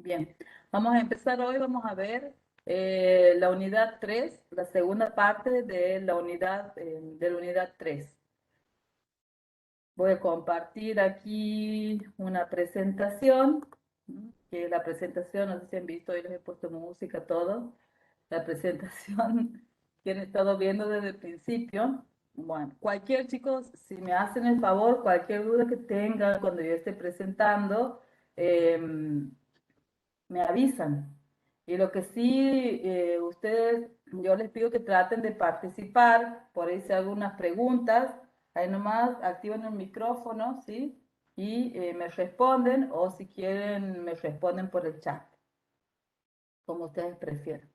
Bien, vamos a empezar hoy, vamos a ver la unidad 3, la segunda parte de la unidad 3. Voy a compartir aquí una presentación, que la presentación, no sé si han visto, hoy les he puesto música, todo. La presentación que han estado viendo desde el principio. Bueno, cualquier chicos, si me hacen el favor, cualquier duda que tengan cuando yo esté presentando, me avisan. Y lo que sí, ustedes, yo les pido que traten de participar, por ahí si hay algunas preguntas, ahí nomás activan el micrófono, ¿sí? Y me responden, o si quieren, me responden por el chat, como ustedes prefieran.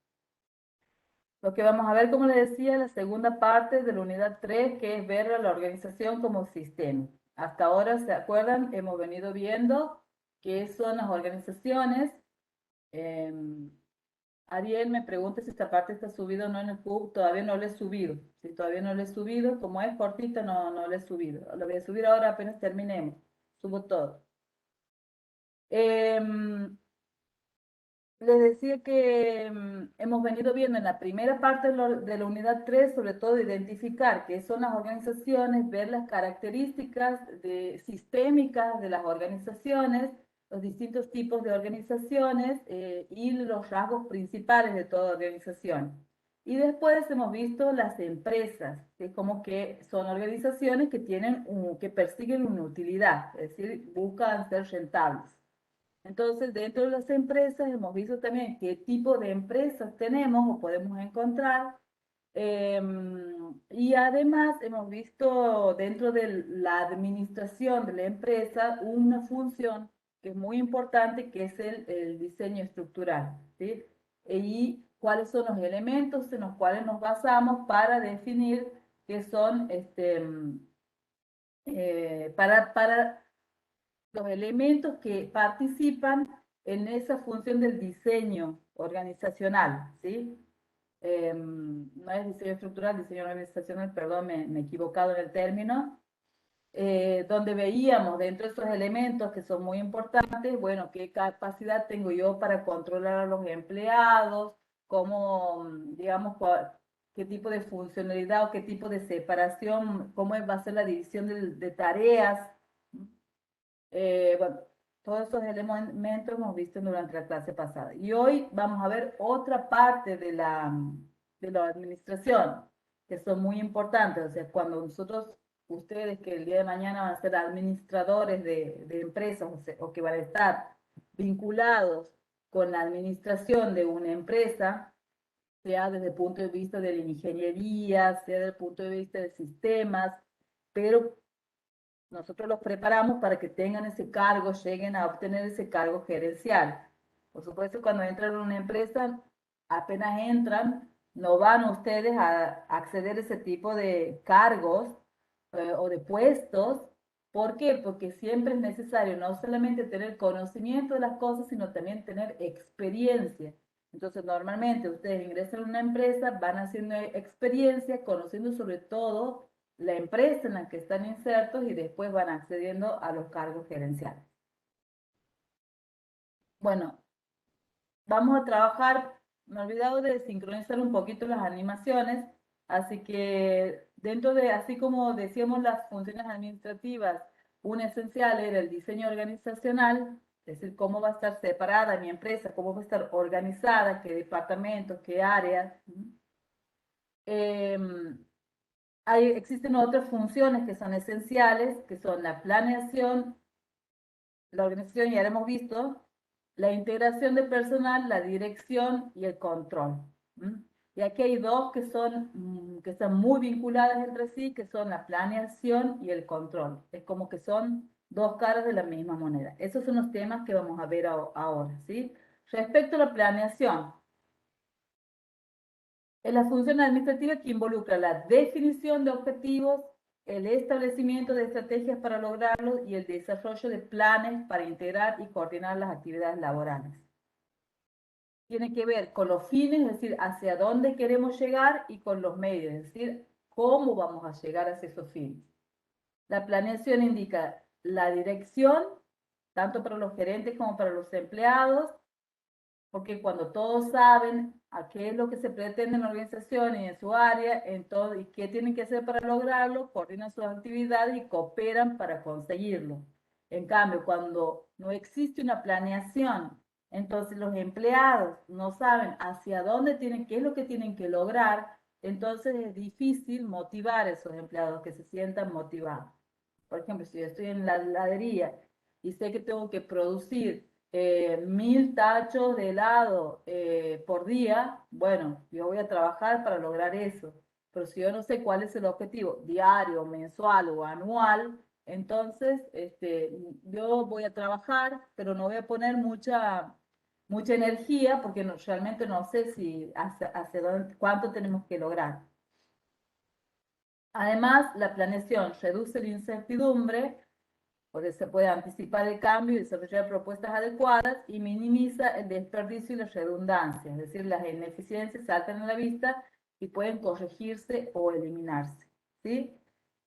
Lo que vamos a ver, como les decía, la segunda parte de la unidad 3, que es ver a la organización como sistema. Hasta ahora, ¿se acuerdan? Hemos venido viendo qué son las organizaciones. Eh, Ariel me pregunta si esta parte está subida o no en el PUB. Todavía no lo he subido. Si todavía no lo he subido, como es cortita, no lo he subido. Lo voy a subir ahora apenas terminemos. Subo todo. Les decía que hemos venido viendo en la primera parte de la unidad 3, sobre todo identificar qué son las organizaciones, ver las características sistémicas de las organizaciones, los distintos tipos de organizaciones y los rasgos principales de toda organización. Y después hemos visto las empresas, que es como que son organizaciones que que persiguen una utilidad, es decir, buscan ser rentables. Entonces, dentro de las empresas hemos visto también qué tipo de empresas tenemos o podemos encontrar. Y además hemos visto dentro de la administración de la empresa una función que es muy importante, que es el diseño estructural, ¿sí? Y cuáles son los elementos en los cuales nos basamos para definir qué son, para los elementos que participan en esa función del diseño organizacional, ¿sí? No es diseño estructural, diseño organizacional, perdón, me he equivocado en el término, donde veíamos dentro de esos elementos que son muy importantes, bueno, qué capacidad tengo yo para controlar a los empleados, cómo, digamos, qué tipo de funcionalidad o qué tipo de separación, cómo va a ser la división de tareas. Bueno, todos esos elementos hemos visto durante la clase pasada. Y hoy vamos a ver otra parte de la administración, que son muy importantes. O sea, cuando nosotros, ustedes que el día de mañana van a ser administradores de empresas, o que van a estar vinculados con la administración de una empresa, sea desde el punto de vista de la ingeniería, sea desde el punto de vista de sistemas, pero nosotros los preparamos para que tengan ese cargo, lleguen a obtener ese cargo gerencial. Por supuesto, cuando entran en una empresa, apenas entran, no van ustedes a acceder a ese tipo de cargos o de puestos. ¿Por qué? Porque siempre es necesario no solamente tener conocimiento de las cosas, sino también tener experiencia. Entonces, normalmente ustedes ingresan a una empresa, van haciendo experiencia, conociendo sobre todo la empresa en la que están insertos y después van accediendo a los cargos gerenciales. Bueno, vamos a trabajar, me he olvidado de sincronizar un poquito las animaciones, así que dentro de, así como decíamos las funciones administrativas, una esencial era el diseño organizacional, es decir, cómo va a estar separada mi empresa, cómo va a estar organizada, qué departamentos, qué áreas. Eh, existen otras funciones que son esenciales, que son la planeación, la organización, ya lo hemos visto, la integración de personal, la dirección y el control. Y aquí hay dos que están muy vinculadas entre sí, que son la planeación y el control. Es como que son dos caras de la misma moneda. Esos son los temas que vamos a ver ahora, ¿sí? Respecto a la planeación, es la función administrativa que involucra la definición de objetivos, el establecimiento de estrategias para lograrlos y el desarrollo de planes para integrar y coordinar las actividades laborales. Tiene que ver con los fines, es decir, hacia dónde queremos llegar, y con los medios, es decir, cómo vamos a llegar hacia esos fines. La planeación indica la dirección, tanto para los gerentes como para los empleados, porque cuando todos saben a qué es lo que se pretende en la organización y en su área, y qué tienen que hacer para lograrlo, coordinan sus actividades y cooperan para conseguirlo. En cambio, cuando no existe una planeación, entonces los empleados no saben hacia dónde tienen, qué es lo que tienen que lograr, entonces es difícil motivar a esos empleados que se sientan motivados. Por ejemplo, si yo estoy en la heladería y sé que tengo que producir 1000 tachos de helado por día, bueno, yo voy a trabajar para lograr eso. Pero si yo no sé cuál es el objetivo diario, mensual o anual, entonces yo voy a trabajar, pero no voy a poner mucha energía porque realmente no sé si hacia dónde, cuánto tenemos que lograr. Además, la planeación reduce la incertidumbre, porque se puede anticipar el cambio y desarrollar propuestas adecuadas y minimiza el desperdicio y la redundancia, es decir, las ineficiencias saltan a la vista y pueden corregirse o eliminarse. ¿Sí?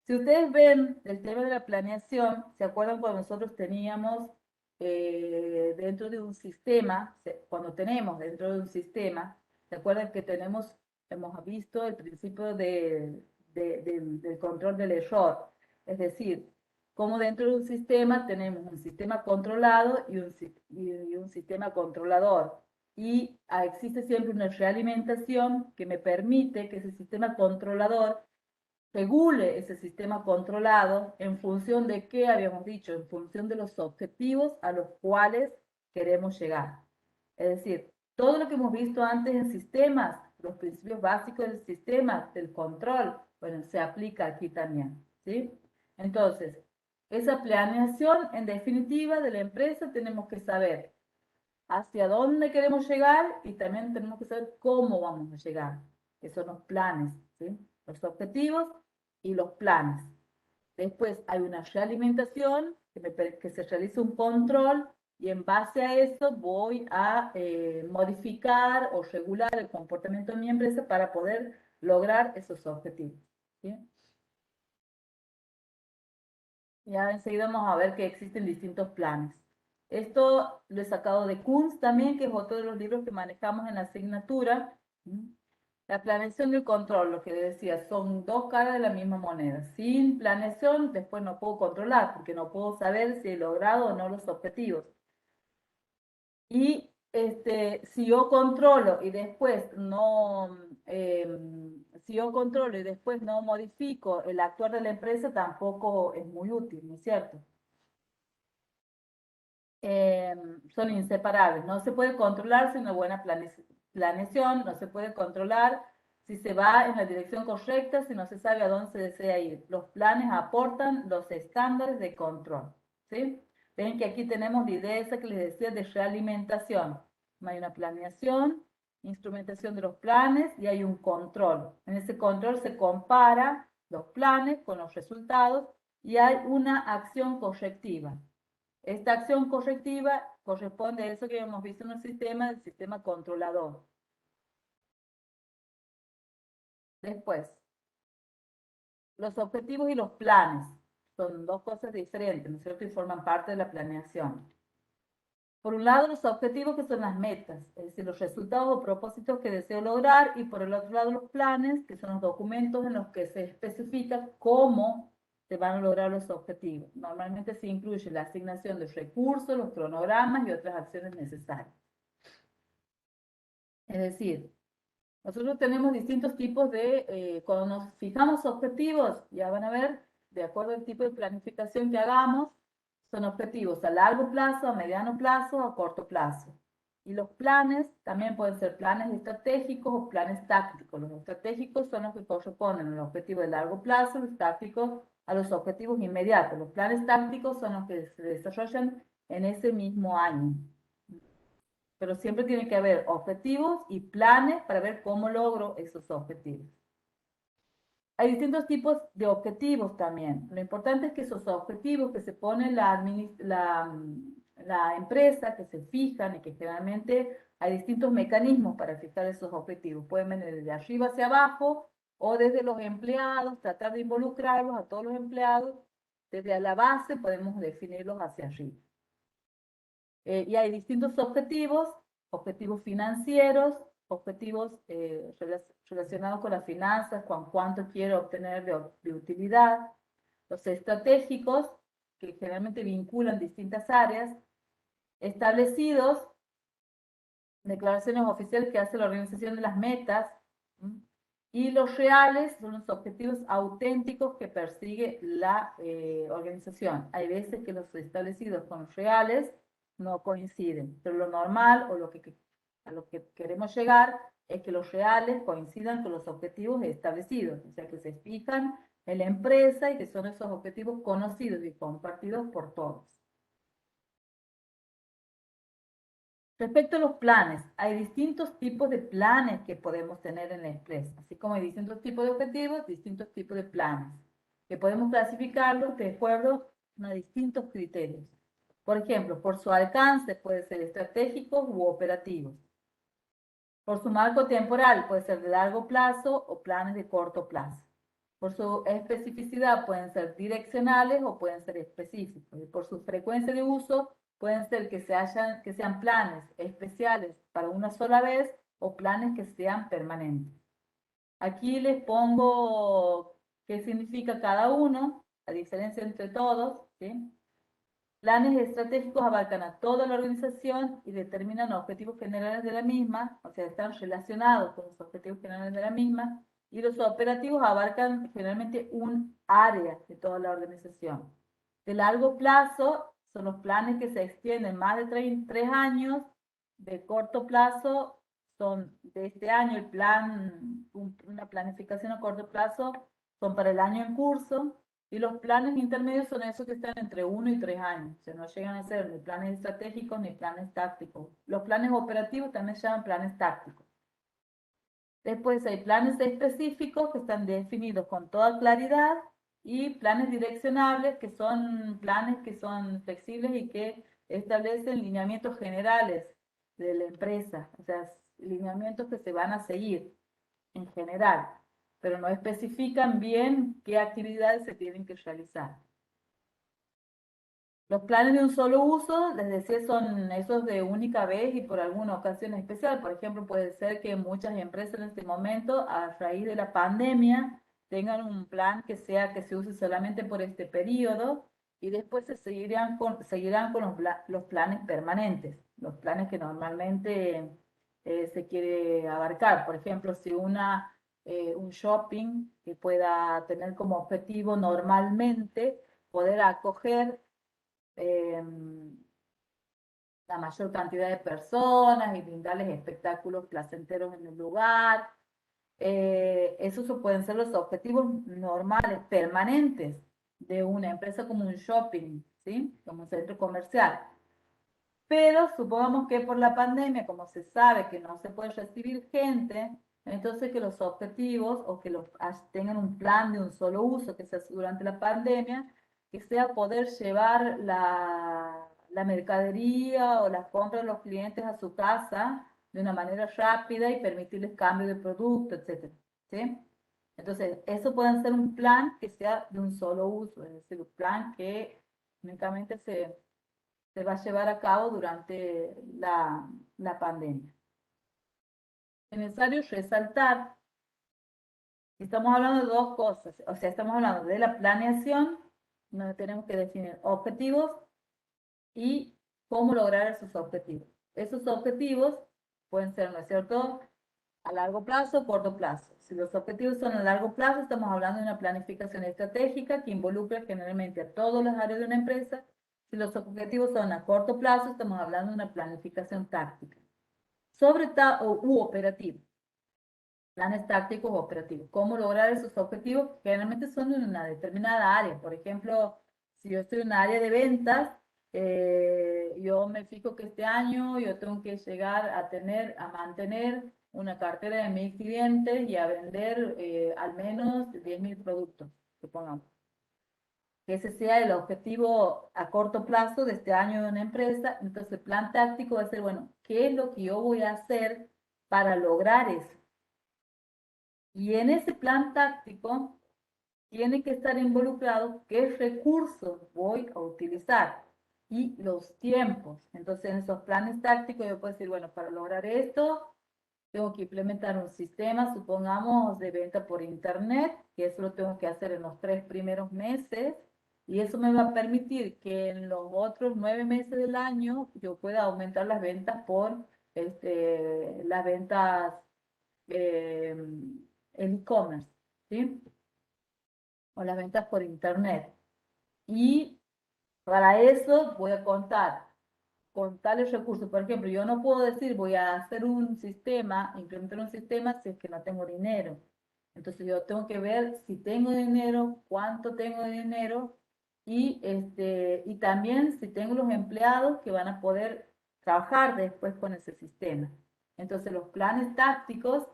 Si ustedes ven el tema de la planeación, ¿se acuerdan cuando nosotros teníamos dentro de un sistema, cuando tenemos dentro de un sistema, ¿se acuerdan que hemos visto el principio del control del error? Es decir, como dentro de un sistema tenemos un sistema controlado y un sistema controlador. Y existe siempre una realimentación que me permite que ese sistema controlador regule ese sistema controlado en función de qué habíamos dicho, en función de los objetivos a los cuales queremos llegar. Es decir, todo lo que hemos visto antes en sistemas, los principios básicos del sistema, del control, bueno, se aplica aquí también, ¿sí? Entonces, esa planeación, en definitiva, de la empresa tenemos que saber hacia dónde queremos llegar y también tenemos que saber cómo vamos a llegar, que son los planes, ¿sí? Los objetivos y los planes. Después hay una realimentación, que se realiza un control y en base a eso voy a modificar o regular el comportamiento de mi empresa para poder lograr esos objetivos. ¿Sí? Ya enseguida vamos a ver que existen distintos planes. Esto lo he sacado de Kunz también, que es otro de los libros que manejamos en la asignatura. La planeación y el control, lo que decía, son dos caras de la misma moneda. Sin planeación, después no puedo controlar, porque no puedo saber si he logrado o no los objetivos. Y si yo controlo y después no, si yo controlo y después no modifico el actuar de la empresa, tampoco es muy útil, ¿no es cierto? Eh, Son inseparables. No se puede controlar sin una buena planeación, no se puede controlar si se va en la dirección correcta, si no se sabe a dónde se desea ir. Los planes aportan los estándares de control. ¿Sí? Ven que aquí tenemos la idea esa que les decía de realimentación. Hay una planeación, instrumentación de los planes y hay un control. En ese control se compara los planes con los resultados y hay una acción correctiva. Esta acción correctiva corresponde a eso que hemos visto en el sistema controlador. Después, los objetivos y los planes son dos cosas diferentes, ¿no es cierto? Y forman parte de la planeación. Por un lado, los objetivos que son las metas, es decir, los resultados o propósitos que deseo lograr, y por el otro lado, los planes, que son los documentos en los que se especifica cómo se van a lograr los objetivos. Normalmente se incluye la asignación de recursos, los cronogramas y otras acciones necesarias. Es decir, nosotros tenemos distintos tipos cuando nos fijamos objetivos, ya van a ver, de acuerdo al tipo de planificación que hagamos, son objetivos a largo plazo, a mediano plazo, a corto plazo. Y los planes también pueden ser planes estratégicos o planes tácticos. Los estratégicos son los que corresponden al objetivo de largo plazo, los tácticos a los objetivos inmediatos. Los planes tácticos son los que se desarrollan en ese mismo año, pero siempre tiene que haber objetivos y planes para ver cómo logro esos objetivos. Hay distintos tipos de objetivos también. Lo importante es que esos objetivos que se pone la empresa, que se fijan y que generalmente hay distintos mecanismos para fijar esos objetivos. Pueden venir desde arriba hacia abajo o desde los empleados, tratar de involucrarlos a todos los empleados. Desde la base podemos definirlos hacia arriba. Y hay distintos objetivos objetivos financieros, objetivos relacionados con las finanzas, con cuánto quiero obtener de utilidad, los estratégicos, que generalmente vinculan distintas áreas, establecidos, declaraciones oficiales que hace la organización de las metas, y los reales son los objetivos auténticos que persigue la organización. Hay veces que los establecidos con los reales no coinciden, pero lo normal o a lo que queremos llegar es que los reales coincidan con los objetivos establecidos, o sea, que se fijan en la empresa y que son esos objetivos conocidos y compartidos por todos. Respecto a los planes, hay distintos tipos de planes que podemos tener en la empresa, así como hay distintos tipos de objetivos, distintos tipos de planes, que podemos clasificarlos de acuerdo a distintos criterios. Por ejemplo, por su alcance puede ser estratégicos u operativos. Por su marco temporal puede ser de largo plazo o planes de corto plazo. Por su especificidad pueden ser direccionales o pueden ser específicos. Y por su frecuencia de uso pueden ser que sean planes especiales para una sola vez o planes que sean permanentes. Aquí les pongo qué significa cada uno, la diferencia entre todos, ¿sí? Planes estratégicos abarcan a toda la organización y determinan objetivos generales de la misma, o sea, están relacionados con los objetivos generales de la misma, y los operativos abarcan generalmente un área de toda la organización. De largo plazo son los planes que se extienden más de 3 años. De corto plazo son de este año, una planificación a corto plazo son para el año en curso. Y los planes intermedios son esos que están entre 1 y 3 años. O sea, no llegan a ser ni planes estratégicos ni planes tácticos. Los planes operativos también se llaman planes tácticos. Después hay planes específicos que están definidos con toda claridad y planes direccionables que son planes que son flexibles y que establecen lineamientos generales de la empresa. O sea, lineamientos que se van a seguir en general, pero no especifican bien qué actividades se tienen que realizar. Los planes de un solo uso, les decía, son esos de única vez y por alguna ocasión especial. Por ejemplo, puede ser que muchas empresas en este momento, a raíz de la pandemia, tengan un plan que se use solamente por este periodo y después seguirán con los planes permanentes, los planes que normalmente se quiere abarcar. Por ejemplo, si un shopping que pueda tener como objetivo normalmente poder acoger la mayor cantidad de personas y brindarles espectáculos placenteros en el lugar. Esos pueden ser los objetivos normales, permanentes de una empresa como un shopping, ¿sí? Como un centro comercial. Pero supongamos que por la pandemia, como se sabe que no se puede recibir gente, entonces que los objetivos o que tengan un plan de un solo uso que se hace durante la pandemia, que sea poder llevar la mercadería o las compras de los clientes a su casa de una manera rápida y permitirles cambio de producto, etcétera, ¿sí? Entonces, eso puede ser un plan que sea de un solo uso, es decir, un plan que únicamente se va a llevar a cabo durante la pandemia. Es necesario resaltar que estamos hablando de dos cosas, o sea, estamos hablando de la planeación, donde tenemos que definir objetivos y cómo lograr esos objetivos. Esos objetivos pueden ser, ¿no es cierto?, a largo plazo o corto plazo. Si los objetivos son a largo plazo, estamos hablando de una planificación estratégica que involucra generalmente a todas las áreas de una empresa. Si los objetivos son a corto plazo, estamos hablando de una planificación táctica. U operativo. Planes tácticos o operativos. ¿Cómo lograr esos objetivos? Generalmente son en una determinada área. Por ejemplo, si yo estoy en un área de ventas, yo me fijo que este año yo tengo que llegar a mantener una cartera de 1000 clientes y a vender al menos 10.000 productos, supongamos. Que ese sea el objetivo a corto plazo de este año de una empresa. Entonces el plan táctico va a ser, bueno, ¿qué es lo que yo voy a hacer para lograr eso? Y en ese plan táctico tiene que estar involucrado qué recursos voy a utilizar y los tiempos. Entonces, en esos planes tácticos yo puedo decir, bueno, para lograr esto, tengo que implementar un sistema, supongamos, de venta por internet, que eso lo tengo que hacer en los 3 primeros meses, y eso me va a permitir que en los otros 9 meses del año yo pueda aumentar las ventas por las ventas en e-commerce, ¿sí? O las ventas por internet. Y para eso voy a contar con tales recursos. Por ejemplo, yo no puedo decir voy a hacer un sistema, implementar un sistema si es que no tengo dinero. Entonces yo tengo que ver si tengo dinero, cuánto tengo de dinero y también si tengo los empleados que van a poder trabajar después con ese sistema. Entonces los planes tácticos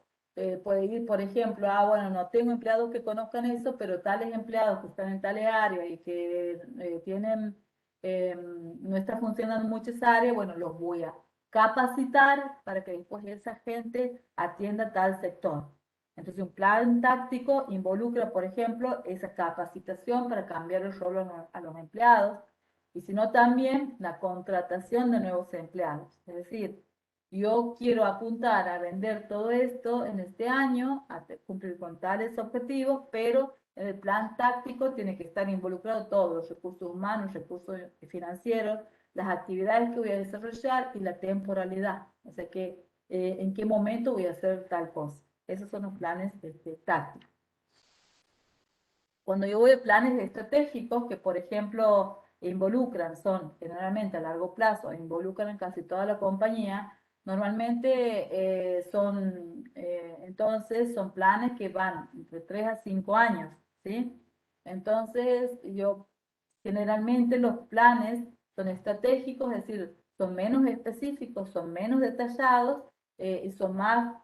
puede ir, por ejemplo, bueno, no tengo empleados que conozcan eso, pero tales empleados que están en tales áreas y que no está funcionando en muchas áreas, bueno, los voy a capacitar para que después esa gente atienda tal sector. Entonces, un plan táctico involucra, por ejemplo, esa capacitación para cambiar el rol a los empleados, y sino también la contratación de nuevos empleados. Es decir, yo quiero apuntar a vender todo esto en este año, a cumplir con tales objetivos, pero en el plan táctico tiene que estar involucrado todos los recursos humanos, recursos financieros, las actividades que voy a desarrollar y la temporalidad. O sea, que en qué momento voy a hacer tal cosa. Esos son los planes tácticos. Cuando yo voy a planes estratégicos, que por ejemplo son generalmente a largo plazo, involucran casi toda la compañía, normalmente entonces son planes que van entre 3 a 5 años, ¿sí? Entonces generalmente los planes son estratégicos, es decir, son menos específicos, son menos detallados y son más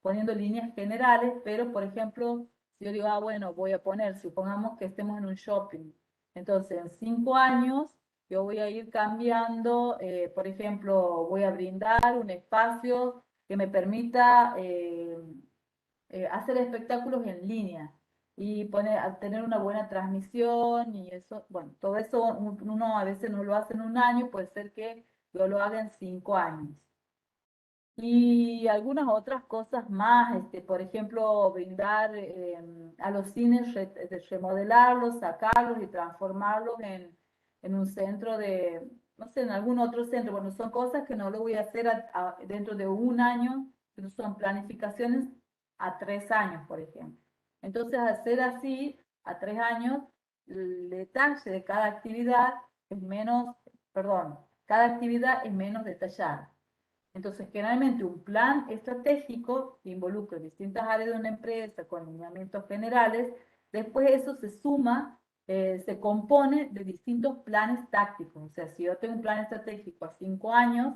poniendo líneas generales, pero por ejemplo, si yo digo, bueno, voy a poner, supongamos que estemos en un shopping, entonces en 5 años yo voy a ir cambiando, por ejemplo, voy a brindar un espacio que me permita hacer espectáculos en línea y tener una buena transmisión y eso, bueno, todo eso uno a veces no lo hace en un año, puede ser que yo lo haga en 5 años. Y algunas otras cosas más, por ejemplo, brindar a los cines, remodelarlos, sacarlos y transformarlos en un centro no sé, en algún otro centro. Bueno, son cosas que no lo voy a hacer dentro de un año, pero son planificaciones a 3 años, por ejemplo. Entonces, hacer así, a 3 años, el detalle de cada actividad es menos, perdón, cada actividad es menos detallada. Entonces, generalmente un plan estratégico que involucra distintas áreas de una empresa con lineamientos generales, después eso se suma, se compone de distintos planes tácticos. O sea, si yo tengo un plan estratégico a 5 años,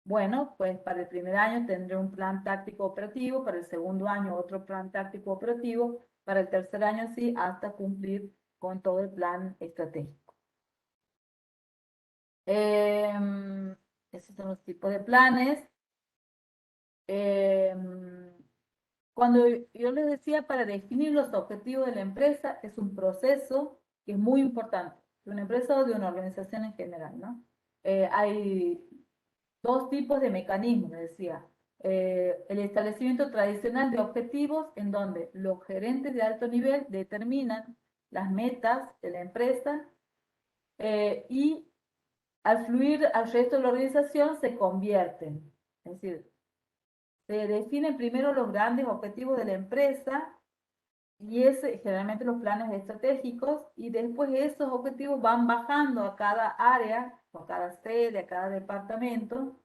bueno, pues para el primer año tendré un plan táctico operativo, para el segundo año otro plan táctico operativo, para el tercer año sí, hasta cumplir con todo el plan estratégico. Esos son los tipos de planes. Eh, Cuando yo les decía para definir los objetivos de la empresa, es un proceso que es muy importante, de una empresa o de una organización en general, ¿no? Hay dos tipos de mecanismos, les decía. El establecimiento tradicional de objetivos, en donde los gerentes de alto nivel determinan las metas de la empresa y al fluir al resto de la organización se convierten. Es decir, se definen primero los grandes objetivos de la empresa y generalmente los planes estratégicos, y después esos objetivos van bajando a cada área, a cada sede, a cada departamento,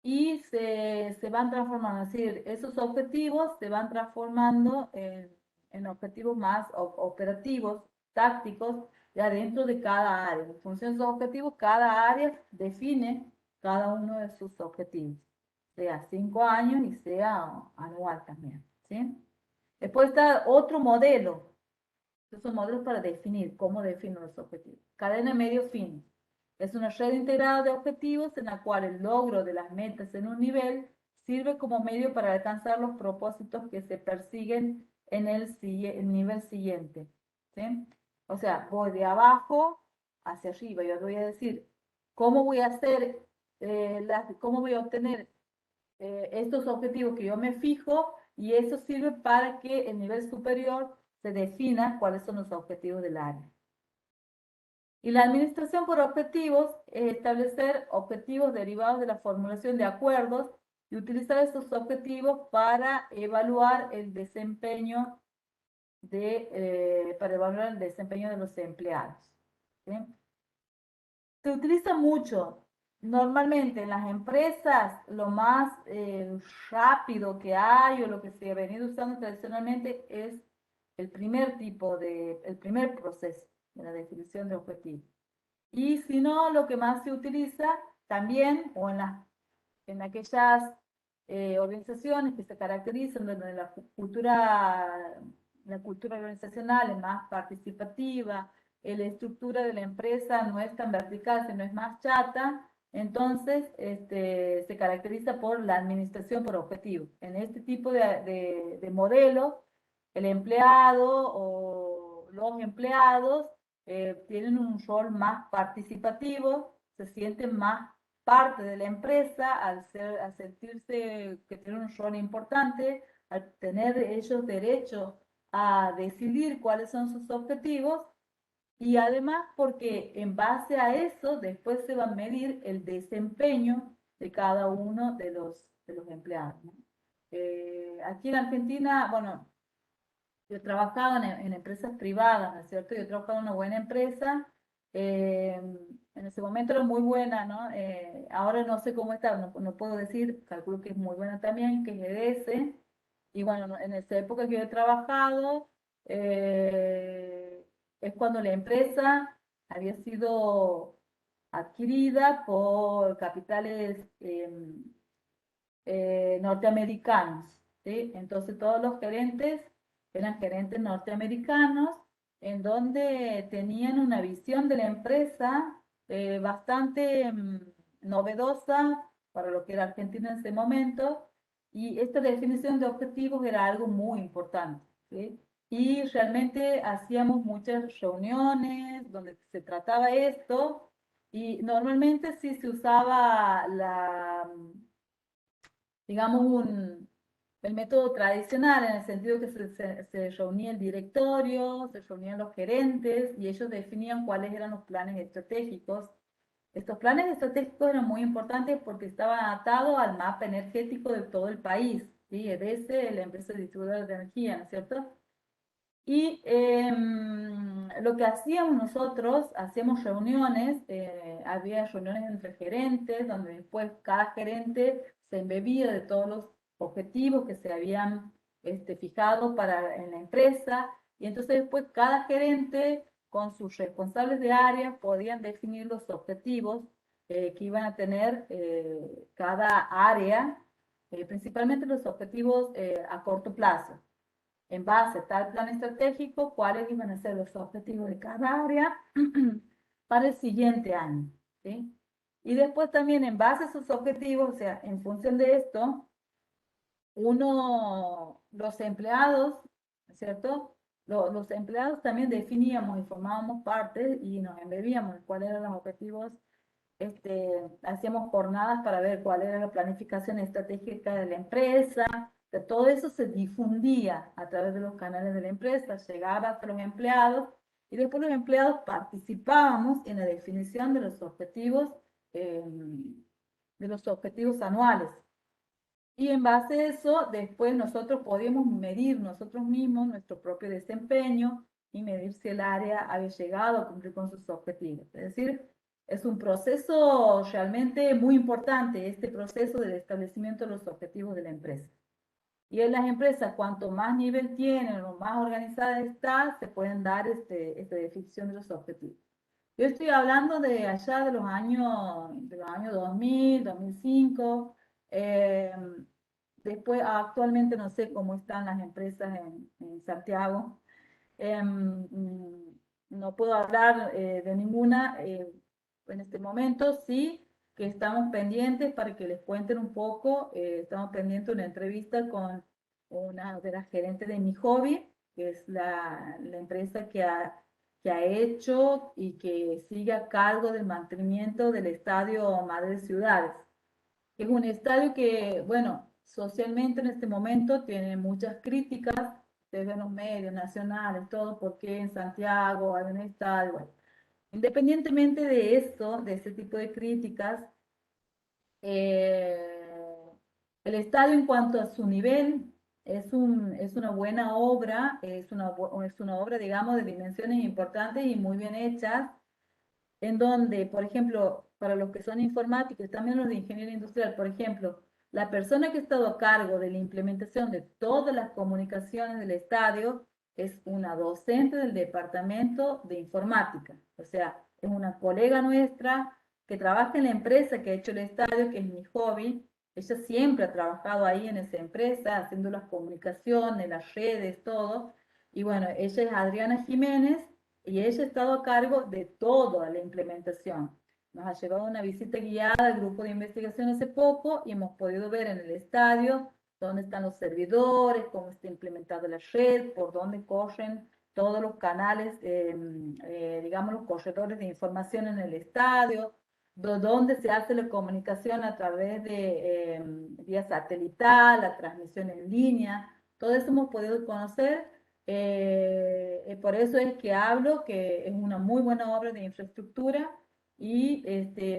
y se van transformando. Es decir, esos objetivos se van transformando en objetivos más operativos, tácticos, ya dentro de cada área. En función de esos objetivos, cada área define cada uno de sus objetivos, sea 5 años y sea anual también, ¿sí? Después está otro modelo. Estos son modelos para definir cómo defino los objetivos. Cadena medio-fin. Es una red integrada de objetivos en la cual el logro de las metas en un nivel sirve como medio para alcanzar los propósitos que se persiguen en el nivel siguiente, ¿sí? O sea, voy de abajo hacia arriba. Yo voy a decir, ¿cómo voy a hacer, cómo voy a obtener estos objetivos que yo me fijo? Y eso sirve para que el nivel superior se defina cuáles son los objetivos del área. Y la administración por objetivos es establecer objetivos derivados de la formulación de acuerdos y utilizar estos objetivos para evaluar el desempeño para evaluar el desempeño de los empleados. ¿Sí? Se utiliza mucho. Normalmente en las empresas lo más rápido que hay o lo que se ha venido usando tradicionalmente es el primer proceso de la definición de objetivos. Y si no, lo que más se utiliza también, o en aquellas organizaciones que se caracterizan donde la cultura organizacional es más participativa, la estructura de la empresa no es tan vertical, sino es más chata, entonces se caracteriza por la administración por objetivos. En este tipo de modelo, el empleado o los empleados tienen un rol más participativo, se sienten más parte de la empresa al sentirse que tienen un rol importante, al tener ellos derecho a decidir cuáles son sus objetivos y además porque en base a eso después se va a medir el desempeño de cada uno de los empleados, ¿no? Aquí en Argentina, bueno, yo trabajaba en empresas privadas, ¿no es cierto? Yo trabajaba en una buena empresa, eh, en ese momento era muy buena, ¿no? Ahora no sé cómo está, no puedo decir, calculo que es muy buena también, que es EDS. Y bueno, en esa época que yo he trabajado, es cuando la empresa había sido adquirida por capitales norteamericanos, ¿sí? Entonces todos los gerentes eran gerentes norteamericanos en donde tenían una visión de la empresa bastante novedosa para lo que era Argentina en ese momento, y esta definición de objetivos era algo muy importante, ¿sí? Y realmente hacíamos muchas reuniones donde se trataba esto, y normalmente sí se usaba digamos, el método tradicional, en el sentido que se reunía el directorio, se reunían los gerentes y ellos definían cuáles eran los planes estratégicos. Estos planes estratégicos eran muy importantes porque estaban atados al mapa energético de todo el país, ¿sí? EDESE, la empresa distribuidora de energía, ¿no es cierto? Y lo que hacíamos nosotros, hacíamos reuniones, había reuniones entre gerentes, donde después cada gerente se embebía de todos los objetivos que se habían fijado en la empresa, y entonces después cada gerente con sus responsables de área podían definir los objetivos que iban a tener cada área, principalmente los objetivos a corto plazo en base a tal plan estratégico, cuáles iban a ser los objetivos de cada área para el siguiente año, ¿sí? Y después también en base a sus objetivos, o sea, en función de esto, los empleados, ¿cierto? Los empleados también definíamos y formábamos parte y nos embebíamos en cuáles eran los objetivos, hacíamos jornadas para ver cuál era la planificación estratégica de la empresa, de todo eso se difundía a través de los canales de la empresa, llegaba hasta los empleados y después los empleados participábamos en la definición de los objetivos anuales. Y en base a eso, después nosotros podíamos medir nosotros mismos nuestro propio desempeño y medir si el área había llegado a cumplir con sus objetivos. Es decir, es un proceso realmente muy importante, este proceso del establecimiento de los objetivos de la empresa. Y en las empresas, cuanto más nivel tienen o más organizada está, se pueden dar esta definición de los objetivos. Yo estoy hablando de allá de los años 2000, 2005. Eh, Después, actualmente no sé cómo están las empresas en Santiago. No puedo hablar de ninguna en este momento, sí que estamos pendientes para que les cuenten un poco. Estamos pendientes de una entrevista con una de las gerentes de Mi Hobby, que es la empresa que ha hecho y que sigue a cargo del mantenimiento del Estadio Madre Ciudades. Es un estadio que, bueno, socialmente en este momento tiene muchas críticas desde los medios nacionales, todo porque en Santiago hay un estadio. Bueno, independientemente de esto, de este tipo de críticas, eh, el estadio en cuanto a su nivel es una buena obra, es una obra, digamos, de dimensiones importantes y muy bien hechas, en donde, por ejemplo, para los que son informáticos y también los de ingeniería industrial, por ejemplo, la persona que ha estado a cargo de la implementación de todas las comunicaciones del estadio es una docente del departamento de informática. O sea, es una colega nuestra que trabaja en la empresa que ha hecho el estadio, que es mi hobby. Ella siempre ha trabajado ahí en esa empresa, haciendo las comunicaciones, las redes, todo. Y bueno, ella es Adriana Jiménez, y ella ha estado a cargo de toda la implementación. Nos ha llevado una visita guiada al grupo de investigación hace poco y hemos podido ver en el estadio dónde están los servidores, cómo está implementada la red, por dónde corren todos los canales, digamos, los corredores de información en el estadio, dónde se hace la comunicación a través de vía satelital, la transmisión en línea. Todo eso hemos podido conocer. Por eso es que hablo que es una muy buena obra de infraestructura y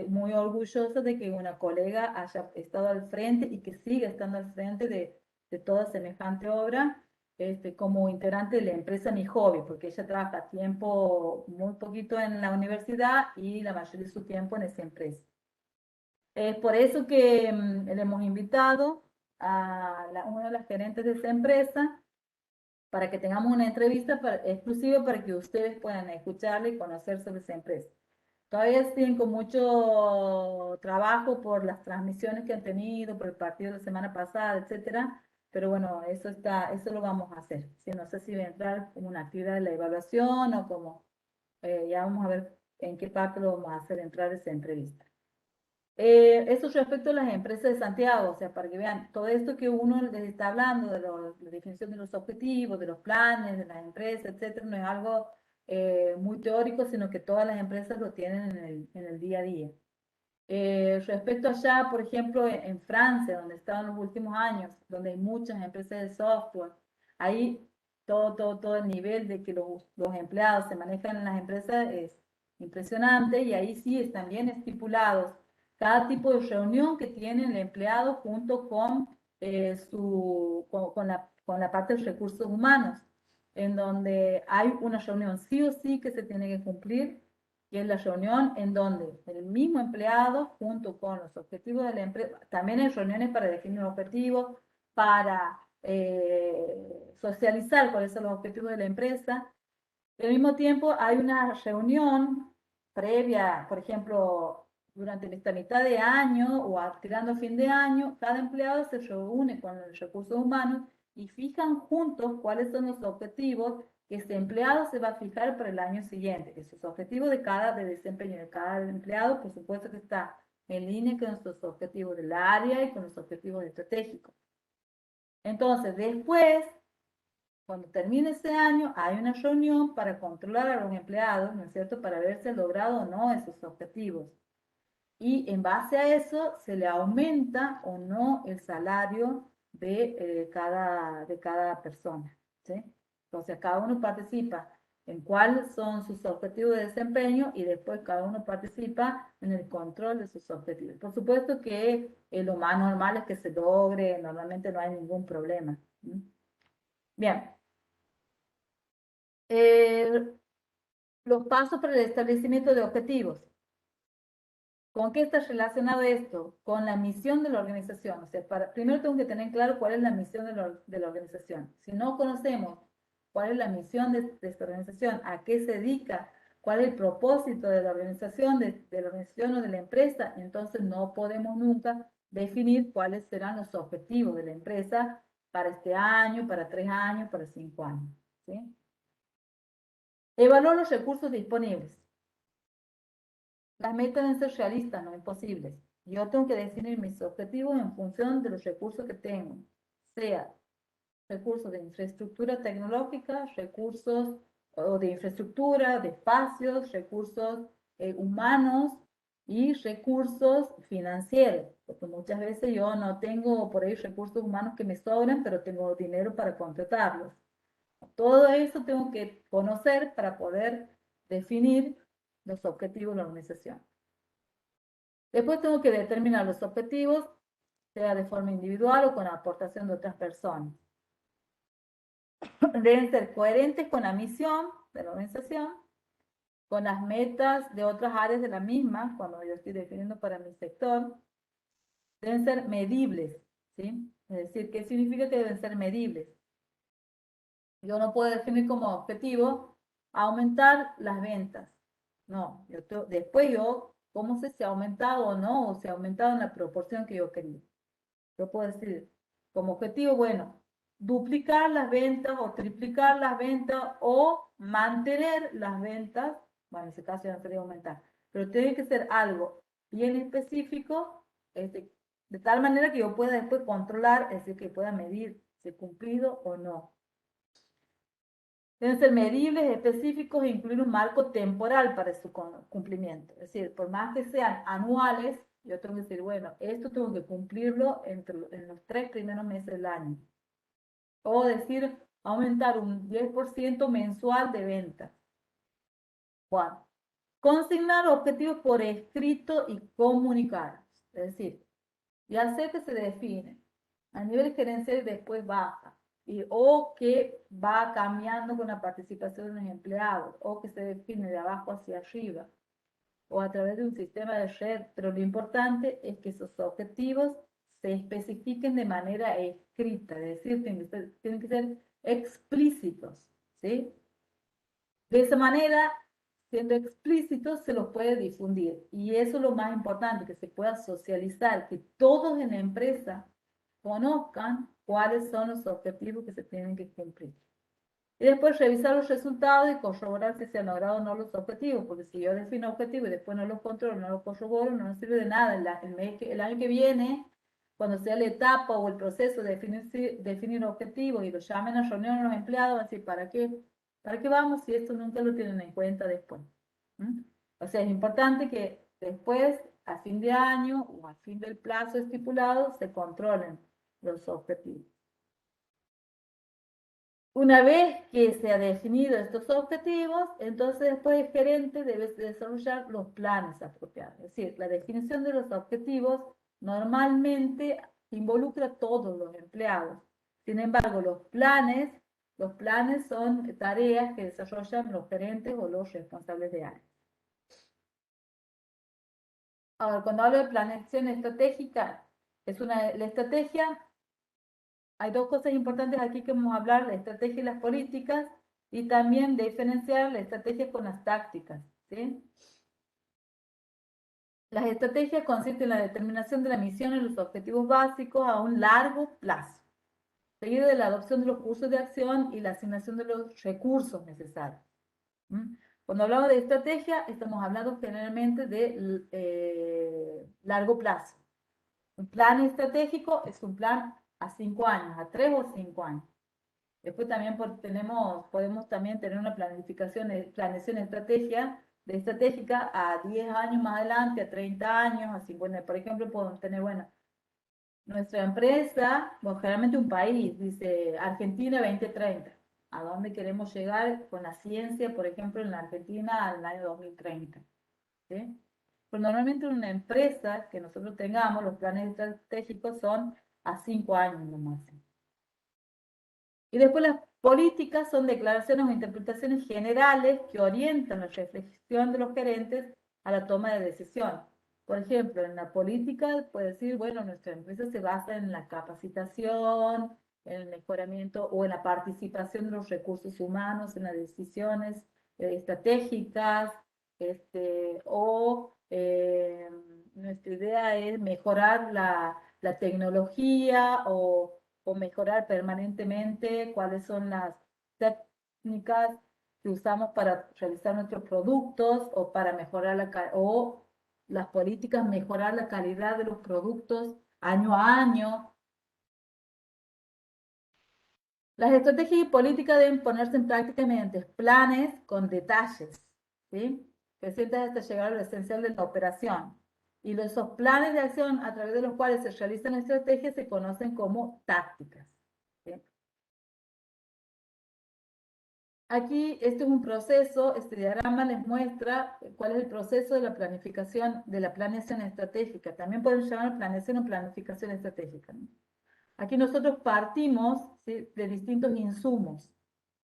muy orgullosa de que una colega haya estado al frente y que siga estando al frente de toda semejante obra, como integrante de la empresa Mi Hobby, porque ella trabaja tiempo muy poquito en la universidad y la mayoría de su tiempo en esa empresa. Es por eso que le hemos invitado a una de las gerentes de esa empresa para que tengamos una entrevista exclusiva para que ustedes puedan escucharle y conocer sobre esa empresa. Todavía siguen con mucho trabajo por las transmisiones que han tenido, por el partido de la semana pasada, etcétera, pero bueno, eso lo vamos a hacer. Sí, no sé si va a entrar como una actividad de la evaluación o como, ya vamos a ver en qué parte lo vamos a hacer entrar esa entrevista. Eso respecto a las empresas de Santiago, o sea, para que vean, todo esto que uno les está hablando, de la definición de los objetivos, de los planes, de las empresas, etcétera, no es algo muy teórico, sino que todas las empresas lo tienen en el día a día. Respecto allá, por ejemplo, en Francia, donde he estado en los últimos años, donde hay muchas empresas de software, ahí todo el nivel de que los empleados se manejan en las empresas es impresionante y ahí sí están bien estipulados cada tipo de reunión que tiene el empleado junto con, con la parte de recursos humanos, en donde hay una reunión sí o sí que se tiene que cumplir, que es la reunión en donde el mismo empleado, junto con los objetivos de la empresa, también hay reuniones para definir objetivos, para socializar cuáles son los objetivos de la empresa. Al mismo tiempo hay una reunión previa, por ejemplo, durante esta mitad de año o tirando a fin de año, cada empleado se reúne con los recursos humanos y fijan juntos cuáles son los objetivos que este empleado se va a fijar para el año siguiente. Esos objetivos de desempeño de cada empleado, por supuesto que está en línea con nuestros objetivos del área y con los objetivos estratégicos. Entonces, después, cuando termine ese año, hay una reunión para controlar a los empleados, ¿no es cierto?, para ver si han logrado o no esos objetivos. Y en base a eso se le aumenta o no el salario de cada persona, ¿sí? Entonces cada uno participa en cuáles son sus objetivos de desempeño y después cada uno participa en el control de sus objetivos. Por supuesto que lo más normal es que se logre, normalmente no hay ningún problema. Bien. Los pasos para el establecimiento de objetivos. ¿Con qué está relacionado esto? Con la misión de la organización. O sea, primero tengo que tener claro cuál es la misión de la organización. Si no conocemos cuál es la misión de esta organización, a qué se dedica, cuál es el propósito de la organización, de la organización o de la empresa, entonces no podemos nunca definir cuáles serán los objetivos de la empresa para este año, para 3 años, para 5 años. ¿Sí? Evaluar los recursos disponibles. Las metas deben ser realistas, no imposibles. Yo tengo que definir mis objetivos en función de los recursos que tengo, sea recursos de infraestructura tecnológica, recursos o de infraestructura, de espacios, recursos humanos y recursos financieros, porque muchas veces yo no tengo por ahí recursos humanos que me sobran, pero tengo dinero para contratarlos. Todo eso tengo que conocer para poder definir los objetivos de la organización. Después tengo que determinar los objetivos, sea de forma individual o con aportación de otras personas. Deben ser coherentes con la misión de la organización, con las metas de otras áreas de la misma, cuando yo estoy definiendo para mi sector. Deben ser medibles, ¿sí? Es decir, ¿qué significa que deben ser medibles? Yo no puedo definir como objetivo aumentar las ventas. No, después yo, ¿cómo sé si ha aumentado o no? O si ha aumentado en la proporción que yo quería. Yo puedo decir, como objetivo, bueno, duplicar las ventas o triplicar las ventas o mantener las ventas. Bueno, en ese caso ya no sería aumentar. Pero tiene que ser algo bien específico, de tal manera que yo pueda después controlar, es decir, que pueda medir si he cumplido o no. Deben ser medibles, específicos e incluir un marco temporal para su cumplimiento. Es decir, por más que sean anuales, yo tengo que decir, bueno, esto tengo que cumplirlo en los 3 primeros meses del año. O decir, aumentar un 10% mensual de ventas. Bueno, consignar objetivos por escrito y comunicar. Es decir, ya sé que se define a nivel gerencial y después baja. O que va cambiando con la participación de los empleados, o que se define de abajo hacia arriba, o a través de un sistema de red, pero lo importante es que esos objetivos se especifiquen de manera escrita, es decir, tienen que ser explícitos, ¿sí? De esa manera, siendo explícitos, se los puede difundir, y eso es lo más importante, que se pueda socializar, que todos en la empresa conozcan cuáles son los objetivos que se tienen que cumplir. Y después revisar los resultados y corroborar si se han logrado o no los objetivos, porque si yo defino objetivos y después no los controlo, no los corroboro, no nos sirve de nada. El año que viene, cuando sea la etapa o el proceso de definir objetivos y los llamen a reunión a los empleados, así, ¿para qué vamos si esto nunca lo tienen en cuenta después? ¿Mm? O sea, es importante que después, a fin de año o a fin del plazo estipulado, se controlen los objetivos. Una vez que se ha definido estos objetivos, entonces después el gerente debe desarrollar los planes apropiados. Es decir, la definición de los objetivos normalmente involucra a todos los empleados. Sin embargo, los planes son tareas que desarrollan los gerentes o los responsables de área. Ahora, cuando hablo de planeación estratégica, la estrategia. Hay dos cosas importantes aquí que vamos a hablar, la estrategia y las políticas, y también diferenciar la estrategia con las tácticas, ¿sí? Las estrategias consisten en la determinación de la misión y los objetivos básicos a un largo plazo, seguido de la adopción de los cursos de acción y la asignación de los recursos necesarios. Cuando hablamos de estrategia, estamos hablando generalmente de largo plazo. Un plan estratégico es un plan a 5 años, a 3 o 5 años. Después también podemos también tener una planeación estratégica a 10 años más adelante, a 30 años, a 50. Por ejemplo, podemos tener, bueno, nuestra empresa, bueno, generalmente un país, dice Argentina 2030. ¿A dónde queremos llegar con la ciencia, por ejemplo, en la Argentina al año 2030? ¿Sí? Pues normalmente una empresa que nosotros tengamos, los planes estratégicos son a 5 años nomás. Y después las políticas son declaraciones o interpretaciones generales que orientan la reflexión de los gerentes a la toma de decisión. Por ejemplo, en la política puede decir, bueno, nuestra empresa se basa en la capacitación, en el mejoramiento o en la participación de los recursos humanos en las decisiones estratégicas, nuestra idea es mejorar la tecnología o mejorar permanentemente cuáles son las técnicas que usamos para realizar nuestros productos o para mejorar o las políticas, mejorar la calidad de los productos año a año. Las estrategias y políticas deben ponerse en práctica mediante planes con detalles, ¿sí? Presentes hasta llegar a lo esencial de la operación. Y esos planes de acción a través de los cuales se realizan estrategias se conocen como tácticas, ¿sí? Aquí este es un proceso, este diagrama les muestra cuál es el proceso de la planificación, de la planeación estratégica. También pueden llamar planeación o planificación estratégica, ¿no? Aquí nosotros partimos, ¿sí?, de distintos insumos.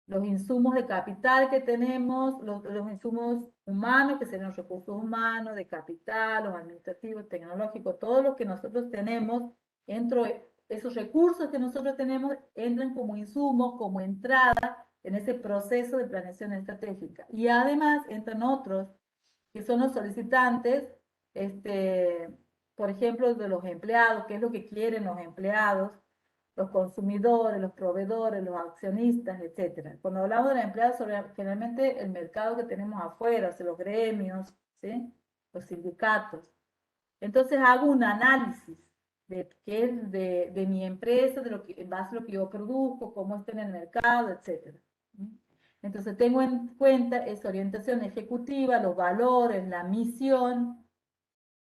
Los insumos de capital que tenemos, los insumos humanos, que serían los recursos humanos, de capital, los administrativos, tecnológicos, todo lo que nosotros tenemos, dentro de esos recursos que nosotros tenemos, entran como insumos, como entrada en ese proceso de planeación estratégica. Y además entran otros, que son los solicitantes, por ejemplo, de los empleados, qué es lo que quieren los empleados, los consumidores, los proveedores, los accionistas, etcétera. Cuando hablamos de la empleada, sobre generalmente el mercado que tenemos afuera, o sea, los gremios, ¿sí?, los sindicatos. Entonces hago un análisis de qué es de mi empresa, de lo que, en base a lo que yo produzco, cómo está en el mercado, etcétera. Entonces tengo en cuenta esa orientación ejecutiva, los valores, la misión,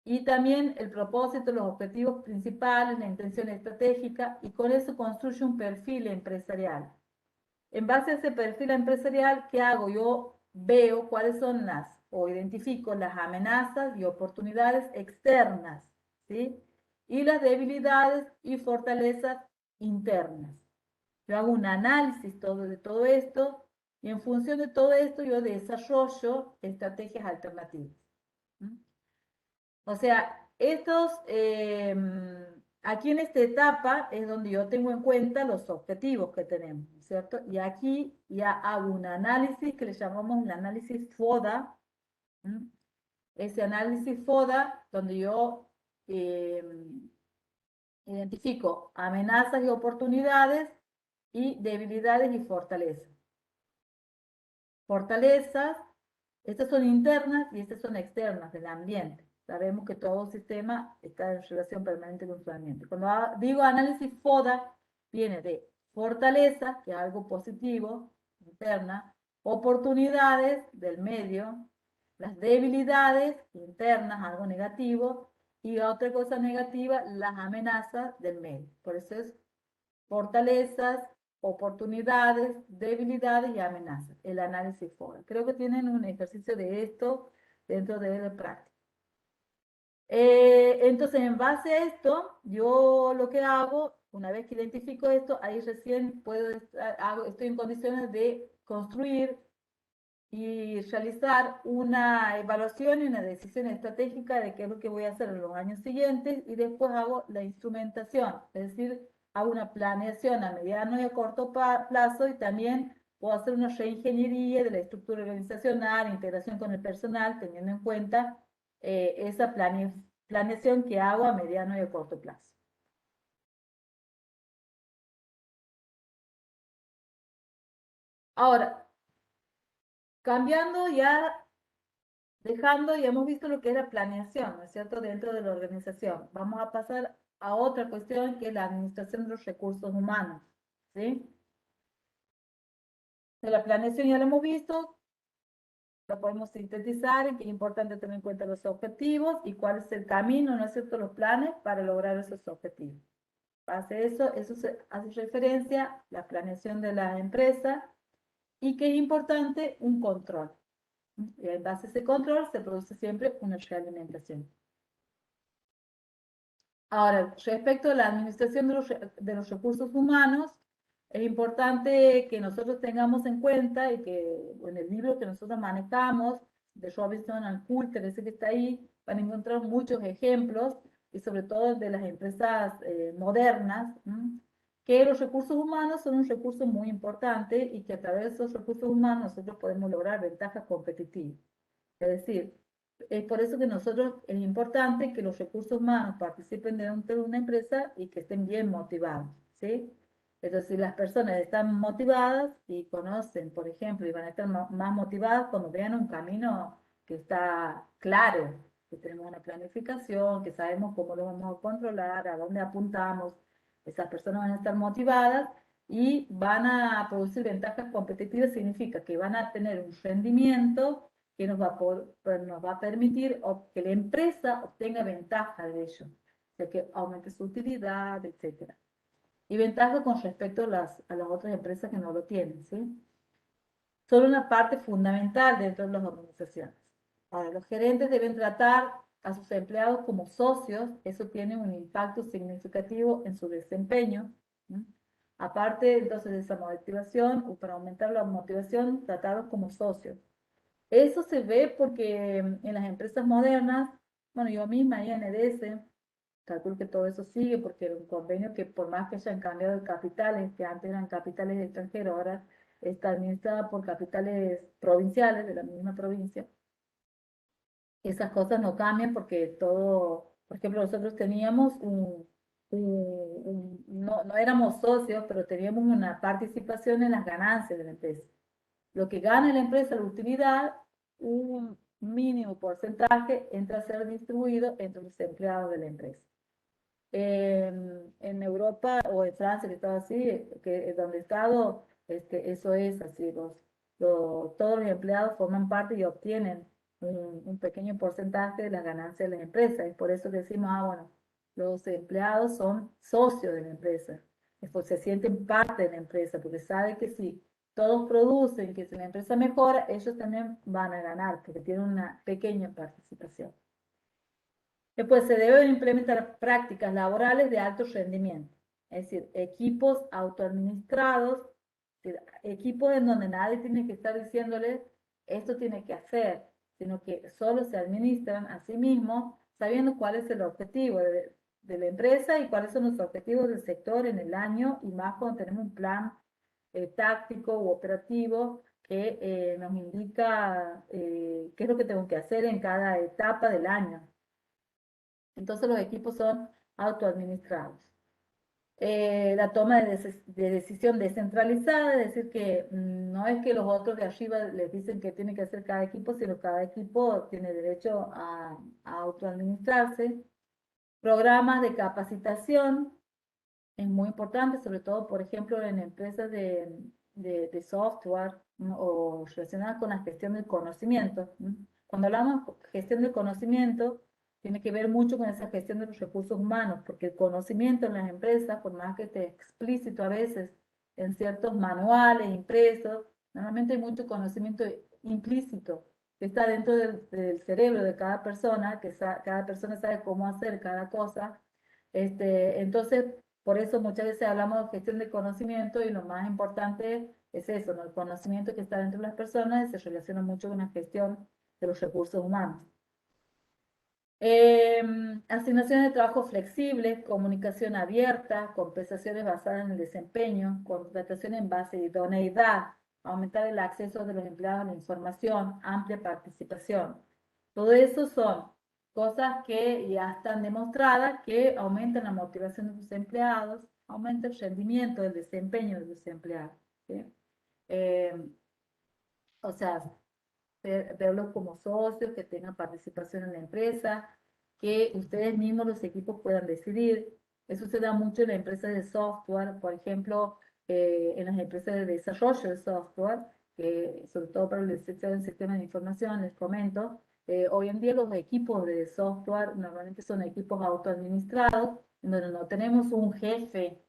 y también el propósito, los objetivos principales, la intención estratégica, y con eso construye un perfil empresarial. En base a ese perfil empresarial, ¿qué hago? Yo veo cuáles son o identifico las amenazas y oportunidades externas, ¿sí? Y las debilidades y fortalezas internas. Yo hago un análisis de todo esto y en función de todo esto yo desarrollo estrategias alternativas. O sea, aquí en esta etapa es donde yo tengo en cuenta los objetivos que tenemos, ¿cierto? Y aquí ya hago un análisis que le llamamos el análisis FODA. ¿Mm? Ese análisis FODA, donde yo eh, identifico amenazas y oportunidades y debilidades y fortalezas. Fortalezas, estas son internas y estas son externas del ambiente. Sabemos que todo sistema está en relación permanente con su ambiente. Cuando digo análisis FODA, viene de fortaleza, que es algo positivo, interna, oportunidades del medio, las debilidades internas, algo negativo, y otra cosa negativa, las amenazas del medio. Por eso es fortalezas, oportunidades, debilidades y amenazas. El análisis FODA. Creo que tienen un ejercicio de esto dentro de la práctica. Entonces, en base a esto, yo lo que hago, una vez que identifico esto, ahí recién estoy en condiciones de construir y realizar una evaluación y una decisión estratégica de qué es lo que voy a hacer en los años siguientes, y después hago la instrumentación, es decir, hago una planeación a mediano y a corto plazo, y también puedo hacer una reingeniería de la estructura organizacional, integración con el personal, teniendo en cuenta esa planeación que hago a mediano y a corto plazo. Ahora, cambiando ya, dejando, ya hemos visto lo que es la planeación, ¿no es cierto?, dentro de la organización. Vamos a pasar a otra cuestión, que es la administración de los recursos humanos, ¿sí? De la planeación ya lo hemos visto, lo podemos sintetizar en que es importante tener en cuenta los objetivos y cuál es el camino, ¿no es cierto?, los planes para lograr esos objetivos. Hace eso se hace referencia a la planeación de la empresa, y que es importante un control. Y en base a ese control se produce siempre una realimentación. Ahora, respecto a la administración de los recursos humanos, es importante que nosotros tengamos en cuenta, y que en el libro que nosotros manejamos, de Robinson and Coulter, ese que está ahí, van a encontrar muchos ejemplos, y sobre todo de las empresas modernas, que los recursos humanos son un recurso muy importante, y que a través de esos recursos humanos nosotros podemos lograr ventajas competitivas. Es decir, es por eso que nosotros es importante que los recursos humanos participen dentro de una empresa y que estén bien motivados, ¿sí? Entonces, si las personas están motivadas y conocen, por ejemplo, y van a estar más motivadas cuando vean un camino que está claro, que tenemos una planificación, que sabemos cómo lo vamos a controlar, a dónde apuntamos, esas personas van a estar motivadas y van a producir ventajas competitivas, significa que van a tener un rendimiento que nos va a permitir que la empresa obtenga ventaja de ello, o sea, que aumente su utilidad, etcétera. Y ventaja con respecto a las otras empresas que no lo tienen, ¿sí? Son una parte fundamental dentro de las organizaciones. Ahora, los gerentes deben tratar a sus empleados como socios, eso tiene un impacto significativo en su desempeño. ¿No? Aparte, entonces, de esa motivación, o para aumentar la motivación, tratarlos como socios. Eso se ve porque en las empresas modernas, bueno, yo misma, ahí en EDS, calculo que todo eso sigue porque era un convenio que por más que hayan cambiado de capitales, que antes eran capitales extranjeros, ahora está administrada por capitales provinciales de la misma provincia. Esas cosas no cambian porque todo, por ejemplo, nosotros teníamos no éramos socios, pero teníamos una participación en las ganancias de la empresa. Lo que gana la empresa, la utilidad, un mínimo porcentaje entra a ser distribuido entre los empleados de la empresa. En Europa o en Francia, que estaba así, que donde he estado, eso es así, todos los empleados forman parte y obtienen un pequeño porcentaje de las ganancias de las empresas. Es por eso que decimos, bueno, los empleados son socios de la empresa, pues se sienten parte de la empresa, porque saben que si todos producen, que si la empresa mejora, ellos también van a ganar, porque tienen una pequeña participación. Después se deben implementar prácticas laborales de alto rendimiento, es decir, equipos autoadministrados, equipos en donde nadie tiene que estar diciéndole esto tiene que hacer, sino que solo se administran a sí mismos sabiendo cuál es el objetivo de la empresa y cuáles son los objetivos del sector en el año y más cuando tenemos un plan táctico u operativo que nos indica qué es lo que tengo que hacer en cada etapa del año. Entonces los equipos son autoadministrados. La toma de decisión descentralizada, es decir, que no es que los otros de arriba les dicen qué tiene que hacer cada equipo, sino cada equipo tiene derecho a autoadministrarse. Programas de capacitación, es muy importante, sobre todo, por ejemplo, en empresas de software, ¿no? O relacionadas con la gestión del conocimiento. ¿No? Cuando hablamos de gestión del conocimiento, tiene que ver mucho con esa gestión de los recursos humanos, porque el conocimiento en las empresas, por más que esté explícito a veces en ciertos manuales impresos, normalmente hay mucho conocimiento implícito que está dentro del cerebro de cada persona, que cada persona sabe cómo hacer cada cosa. Entonces, por eso muchas veces hablamos de gestión de conocimiento y lo más importante es eso, ¿no? El conocimiento que está dentro de las personas se relaciona mucho con la gestión de los recursos humanos. Asignaciones de trabajo flexibles, comunicación abierta, compensaciones basadas en el desempeño, contratación en base de idoneidad, aumentar el acceso de los empleados a la información, amplia participación. Todo eso son cosas que ya están demostradas que aumentan la motivación de los empleados, aumenta el rendimiento del desempeño de los empleados. ¿Sí? O sea, verlos como socios, que tengan participación en la empresa, que ustedes mismos los equipos puedan decidir. Eso se da mucho en las empresas de software, por ejemplo, en las empresas de desarrollo de software, que sobre todo para el sector del sistema de información, les comento, hoy en día los equipos de software normalmente son equipos autoadministrados, en donde no tenemos un jefe.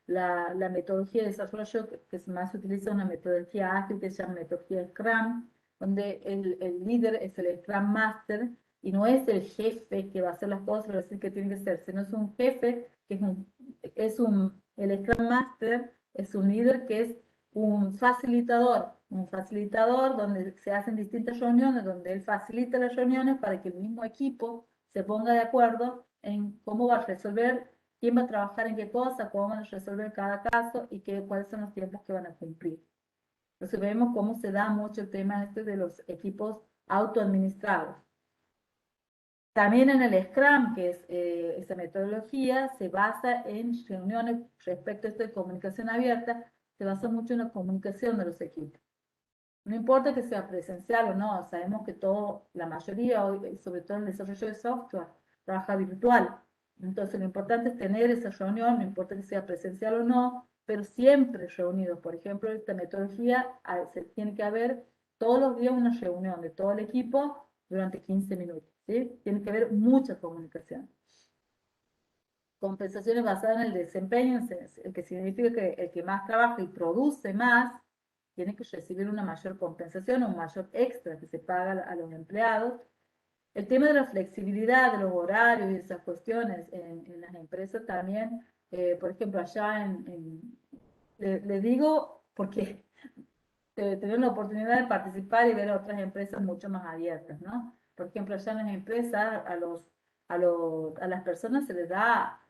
La metodología de desarrollo que más se utiliza es una metodología ágil que se llama metodología Scrum, donde el líder es el Scrum Master y no es el jefe que va a hacer las cosas, va a decir que tiene que ser, sino es un jefe que el Scrum Master es un líder que es un facilitador donde se hacen distintas reuniones, donde él facilita las reuniones para que el mismo equipo se ponga de acuerdo en cómo va a resolver, quién va a trabajar en qué cosa, cómo van a resolver cada caso y cuáles son los tiempos que van a cumplir. Entonces vemos cómo se da mucho el tema de los equipos autoadministrados. También en el Scrum, que es esa metodología, se basa en reuniones respecto a esto de comunicación abierta, se basa mucho en la comunicación de los equipos. No importa que sea presencial o no, sabemos que la mayoría, hoy, sobre todo en el desarrollo de software, trabaja virtual. Entonces lo importante es tener esa reunión, no importa que sea presencial o no, pero siempre reunidos. Por ejemplo, esta metodología se tiene que haber todos los días una reunión de todo el equipo durante 15 minutos, ¿sí? Tiene que haber mucha comunicación. Compensaciones basadas en el desempeño, el que significa que el que más trabaja y produce más tiene que recibir una mayor compensación o un mayor extra que se paga a los empleados. El tema de la flexibilidad de los horarios y esas cuestiones en las empresas también, por ejemplo, allá le digo porque tener la oportunidad de participar y ver a otras empresas mucho más abiertas, ¿no? Por ejemplo, allá en las empresas a las personas se les da,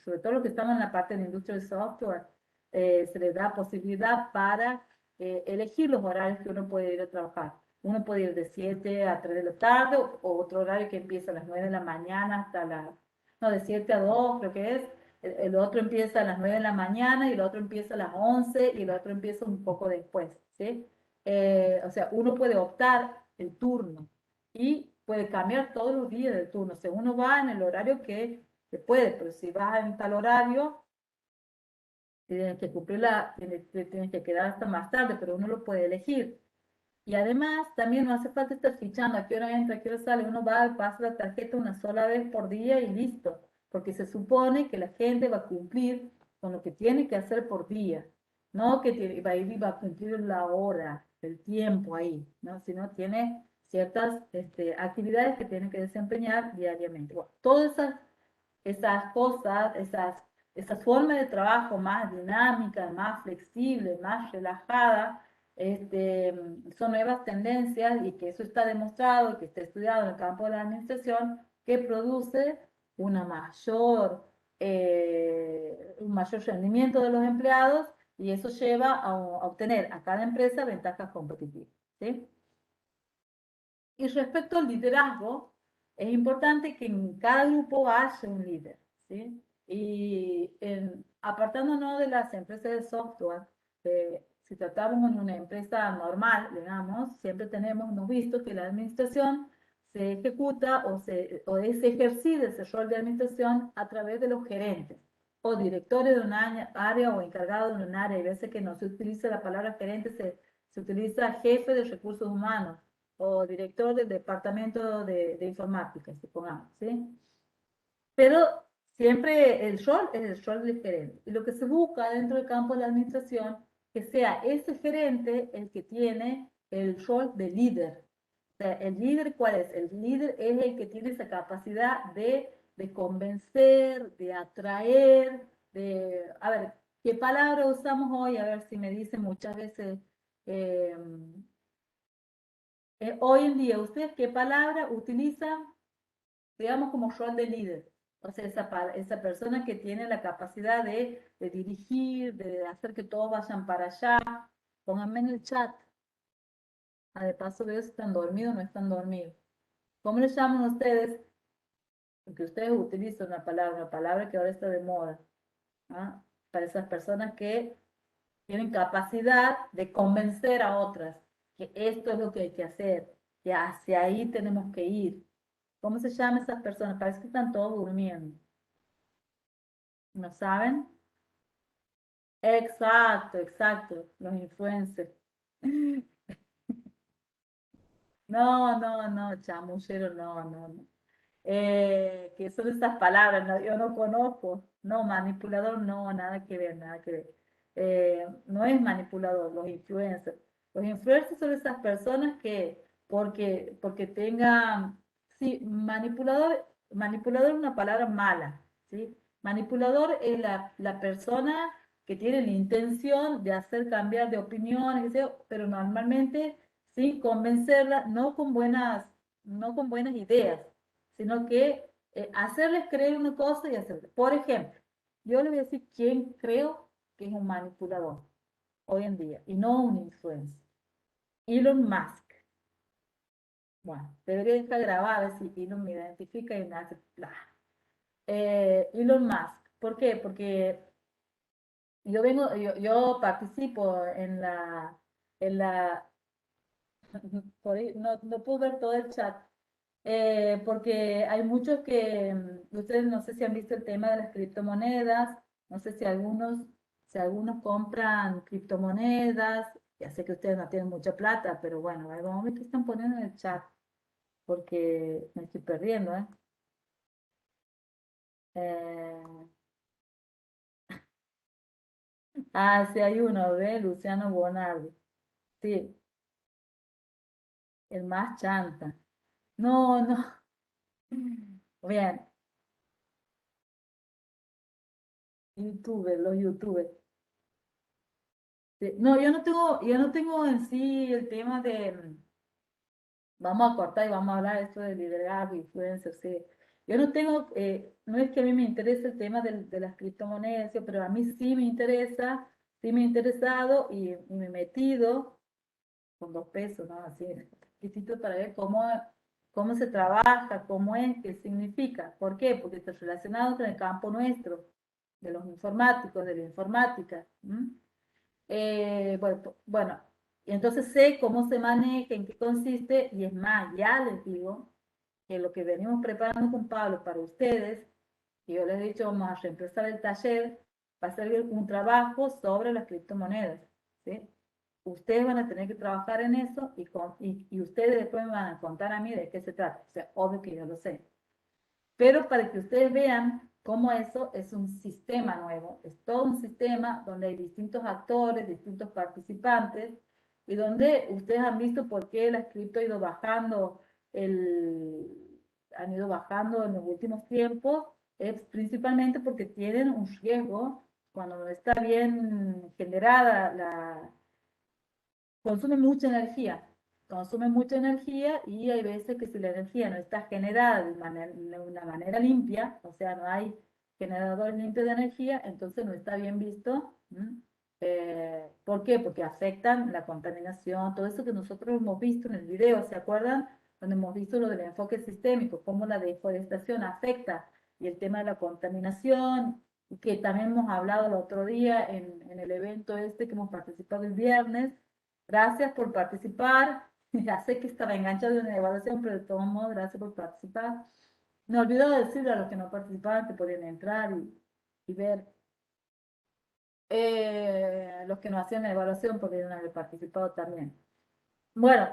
sobre todo los que estamos en la parte de la industria del software, se les da posibilidad para elegir los horarios que uno puede ir a trabajar. Uno puede ir de 7 a 3 de la tarde o otro horario que empieza a las 9 de la mañana hasta no, de 7 a 2 creo que es. El otro empieza a las 9 de la mañana y el otro empieza a las 11 y el otro empieza un poco después, ¿sí? O sea, uno puede optar el turno y puede cambiar todos los días del turno. O sea, uno va en el horario que se puede, pero si vas en tal horario, tienes que tienes que quedar hasta más tarde, pero uno lo puede elegir. Y además, también no hace falta estar fichando a qué hora entra, a qué hora sale. Uno va, pasa la tarjeta una sola vez por día y listo. Porque se supone que la gente va a cumplir con lo que tiene que hacer por día. No que va a ir y va a cumplir la hora, el tiempo ahí, ¿no? Sino tiene ciertas actividades que tiene que desempeñar diariamente. Bueno, todas esas cosas, esas formas de trabajo más dinámicas, más flexibles, más relajadas, son nuevas tendencias y que eso está demostrado y que está estudiado en el campo de la administración, que produce una un mayor rendimiento de los empleados y eso lleva a obtener a cada empresa ventajas competitivas, ¿sí? Y respecto al liderazgo, es importante que en cada grupo haya un líder, ¿sí? Y apartándonos de las empresas de software, si tratamos en una empresa normal, digamos, siempre hemos visto que la administración se ejecuta o es ejercida ese rol de administración a través de los gerentes o directores de una área o encargados de un área. Hay veces que no se utiliza la palabra gerente, se utiliza jefe de recursos humanos o director del departamento de informática, supongamos, ¿sí? Pero siempre el rol es el rol del gerente. Y lo que se busca dentro del campo de la administración, que sea ese gerente el que tiene el rol de líder. O sea, ¿el líder cuál es? El líder es el que tiene esa capacidad de convencer, de atraer, a ver, ¿qué palabra usamos hoy? A ver si me dicen muchas veces, eh, hoy en día, ¿ustedes qué palabra utilizan, digamos, como rol de líder? O sea, esa persona que tiene la capacidad de dirigir, de hacer que todos vayan para allá. Pónganme en el chat. De paso veo si están dormidos o no están dormidos. ¿Cómo le llaman ustedes? Porque ustedes utilizan una palabra que ahora está de moda. ¿Ah? Para esas personas que tienen capacidad de convencer a otras que esto es lo que hay que hacer, que hacia ahí tenemos que ir. ¿Cómo se llaman esas personas? Parece que están todos durmiendo. ¿No saben? Exacto, exacto, los influencers. No, no, no, chamullero, no, no, no. Que son esas palabras, no, yo no conozco. No, manipulador, no, nada que ver, nada que ver. No es manipulador, los influencers. Los influencers son esas personas que, porque tengan, sí, manipulador es una palabra mala, ¿sí? Manipulador es la persona que tiene la intención de hacer cambiar de opiniones, pero normalmente sin convencerla, no con buenas ideas, sino que hacerles creer una cosa y hacerles. Por ejemplo, yo le voy a decir quién creo que es un manipulador hoy en día y no un influencer. Elon Musk. Bueno, debería estar grabado a ver si Elon me identifica y me hace bla. Elon Musk. ¿Por qué? Porque yo participo en la, por ahí, no puedo ver todo el chat, porque hay muchos que, ustedes no sé si han visto el tema de las criptomonedas, No sé si algunos compran criptomonedas, ya sé que ustedes no tienen mucha plata, pero bueno, a ver, vamos a ver qué están poniendo en el chat, porque me estoy perdiendo, ¿eh? Eh, sí hay uno, ¿ve? Luciano Bonardi. Sí, el más chanta. No, no. Bien, los youtubers. Sí, no, yo no tengo en sí el tema de, vamos a cortar y vamos a hablar de esto de liderazgo, influencer, sí. Yo no tengo, no es que a mí me interese el tema de las criptomonedas, pero a mí sí me interesa, sí me ha interesado y me he metido con 2 pesos, ¿no? Así, poquitito para ver cómo se trabaja, cómo es, qué significa. ¿Por qué? Porque está relacionado con el campo nuestro, de los informáticos, de la informática. Bueno, y entonces sé cómo se maneja, en qué consiste, y es más, ya les digo que lo que venimos preparando con Pablo para ustedes, que yo les he dicho, vamos a reemplazar el taller, va a ser un trabajo sobre las criptomonedas, ¿sí? Ustedes van a tener que trabajar en eso y ustedes después me van a contar a mí de qué se trata. O sea, obvio que yo lo sé. Pero para que ustedes vean cómo eso es un sistema nuevo, es todo un sistema donde hay distintos actores, distintos participantes, y donde ustedes han visto por qué la cripto ha ido bajando, han ido bajando en los últimos tiempos, es principalmente porque tienen un riesgo cuando no está bien generada consume mucha energía y hay veces que si la energía no está generada de una manera limpia, o sea, no hay generadores limpios de energía, entonces no está bien visto. ¿Por qué? Porque afectan la contaminación, todo eso que nosotros hemos visto en el video, ¿se acuerdan? Donde hemos visto lo del enfoque sistémico, cómo la deforestación afecta y el tema de la contaminación, que también hemos hablado el otro día en el evento este que hemos participado el viernes. Gracias por participar. Ya sé que estaba enganchado en una evaluación, pero de todos modos, gracias por participar. Me olvidó decirle a los que no participaban que podían entrar y ver. Los que no hacían la evaluación podían haber participado también. Bueno,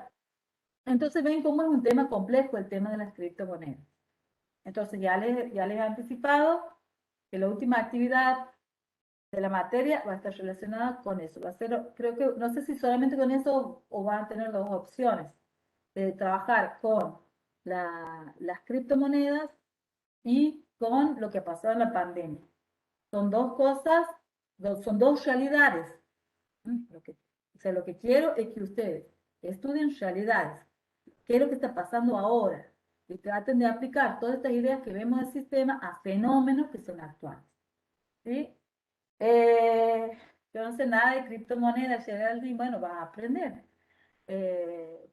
entonces ven cómo es un tema complejo el tema de las criptomonedas. Entonces ya les he anticipado que la última actividad de la materia va a estar relacionada con eso. Va a ser, creo que, no sé si solamente con eso o van a tener 2 opciones de trabajar con las criptomonedas y con lo que ha pasado en la pandemia. Son 2 cosas, son 2 realidades. Lo que quiero es que ustedes estudien realidades. ¿Qué es lo que está pasando ahora? Y traten de aplicar todas estas ideas que vemos del sistema a fenómenos que son actuales. ¿Sí? Eh, yo no sé nada de criptomonedas, Geraldine, bueno, vas a aprender.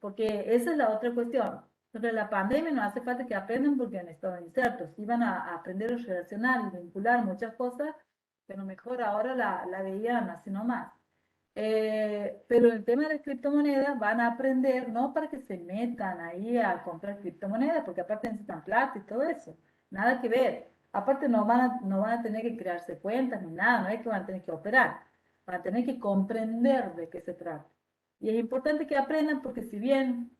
Porque esa es la otra cuestión. Sobre la pandemia no hace falta que aprendan porque han estado insertos. Iban a aprender a relacionar y vincular muchas cosas, pero mejor ahora la veían así nomás. Pero el tema de las criptomonedas van a aprender, no para que se metan ahí a comprar criptomonedas, porque aparte necesitan plata y todo eso. Nada que ver. Aparte no van a tener que crearse cuentas ni nada, no es que van a tener que operar. Van a tener que comprender de qué se trata. Y es importante que aprendan porque si bien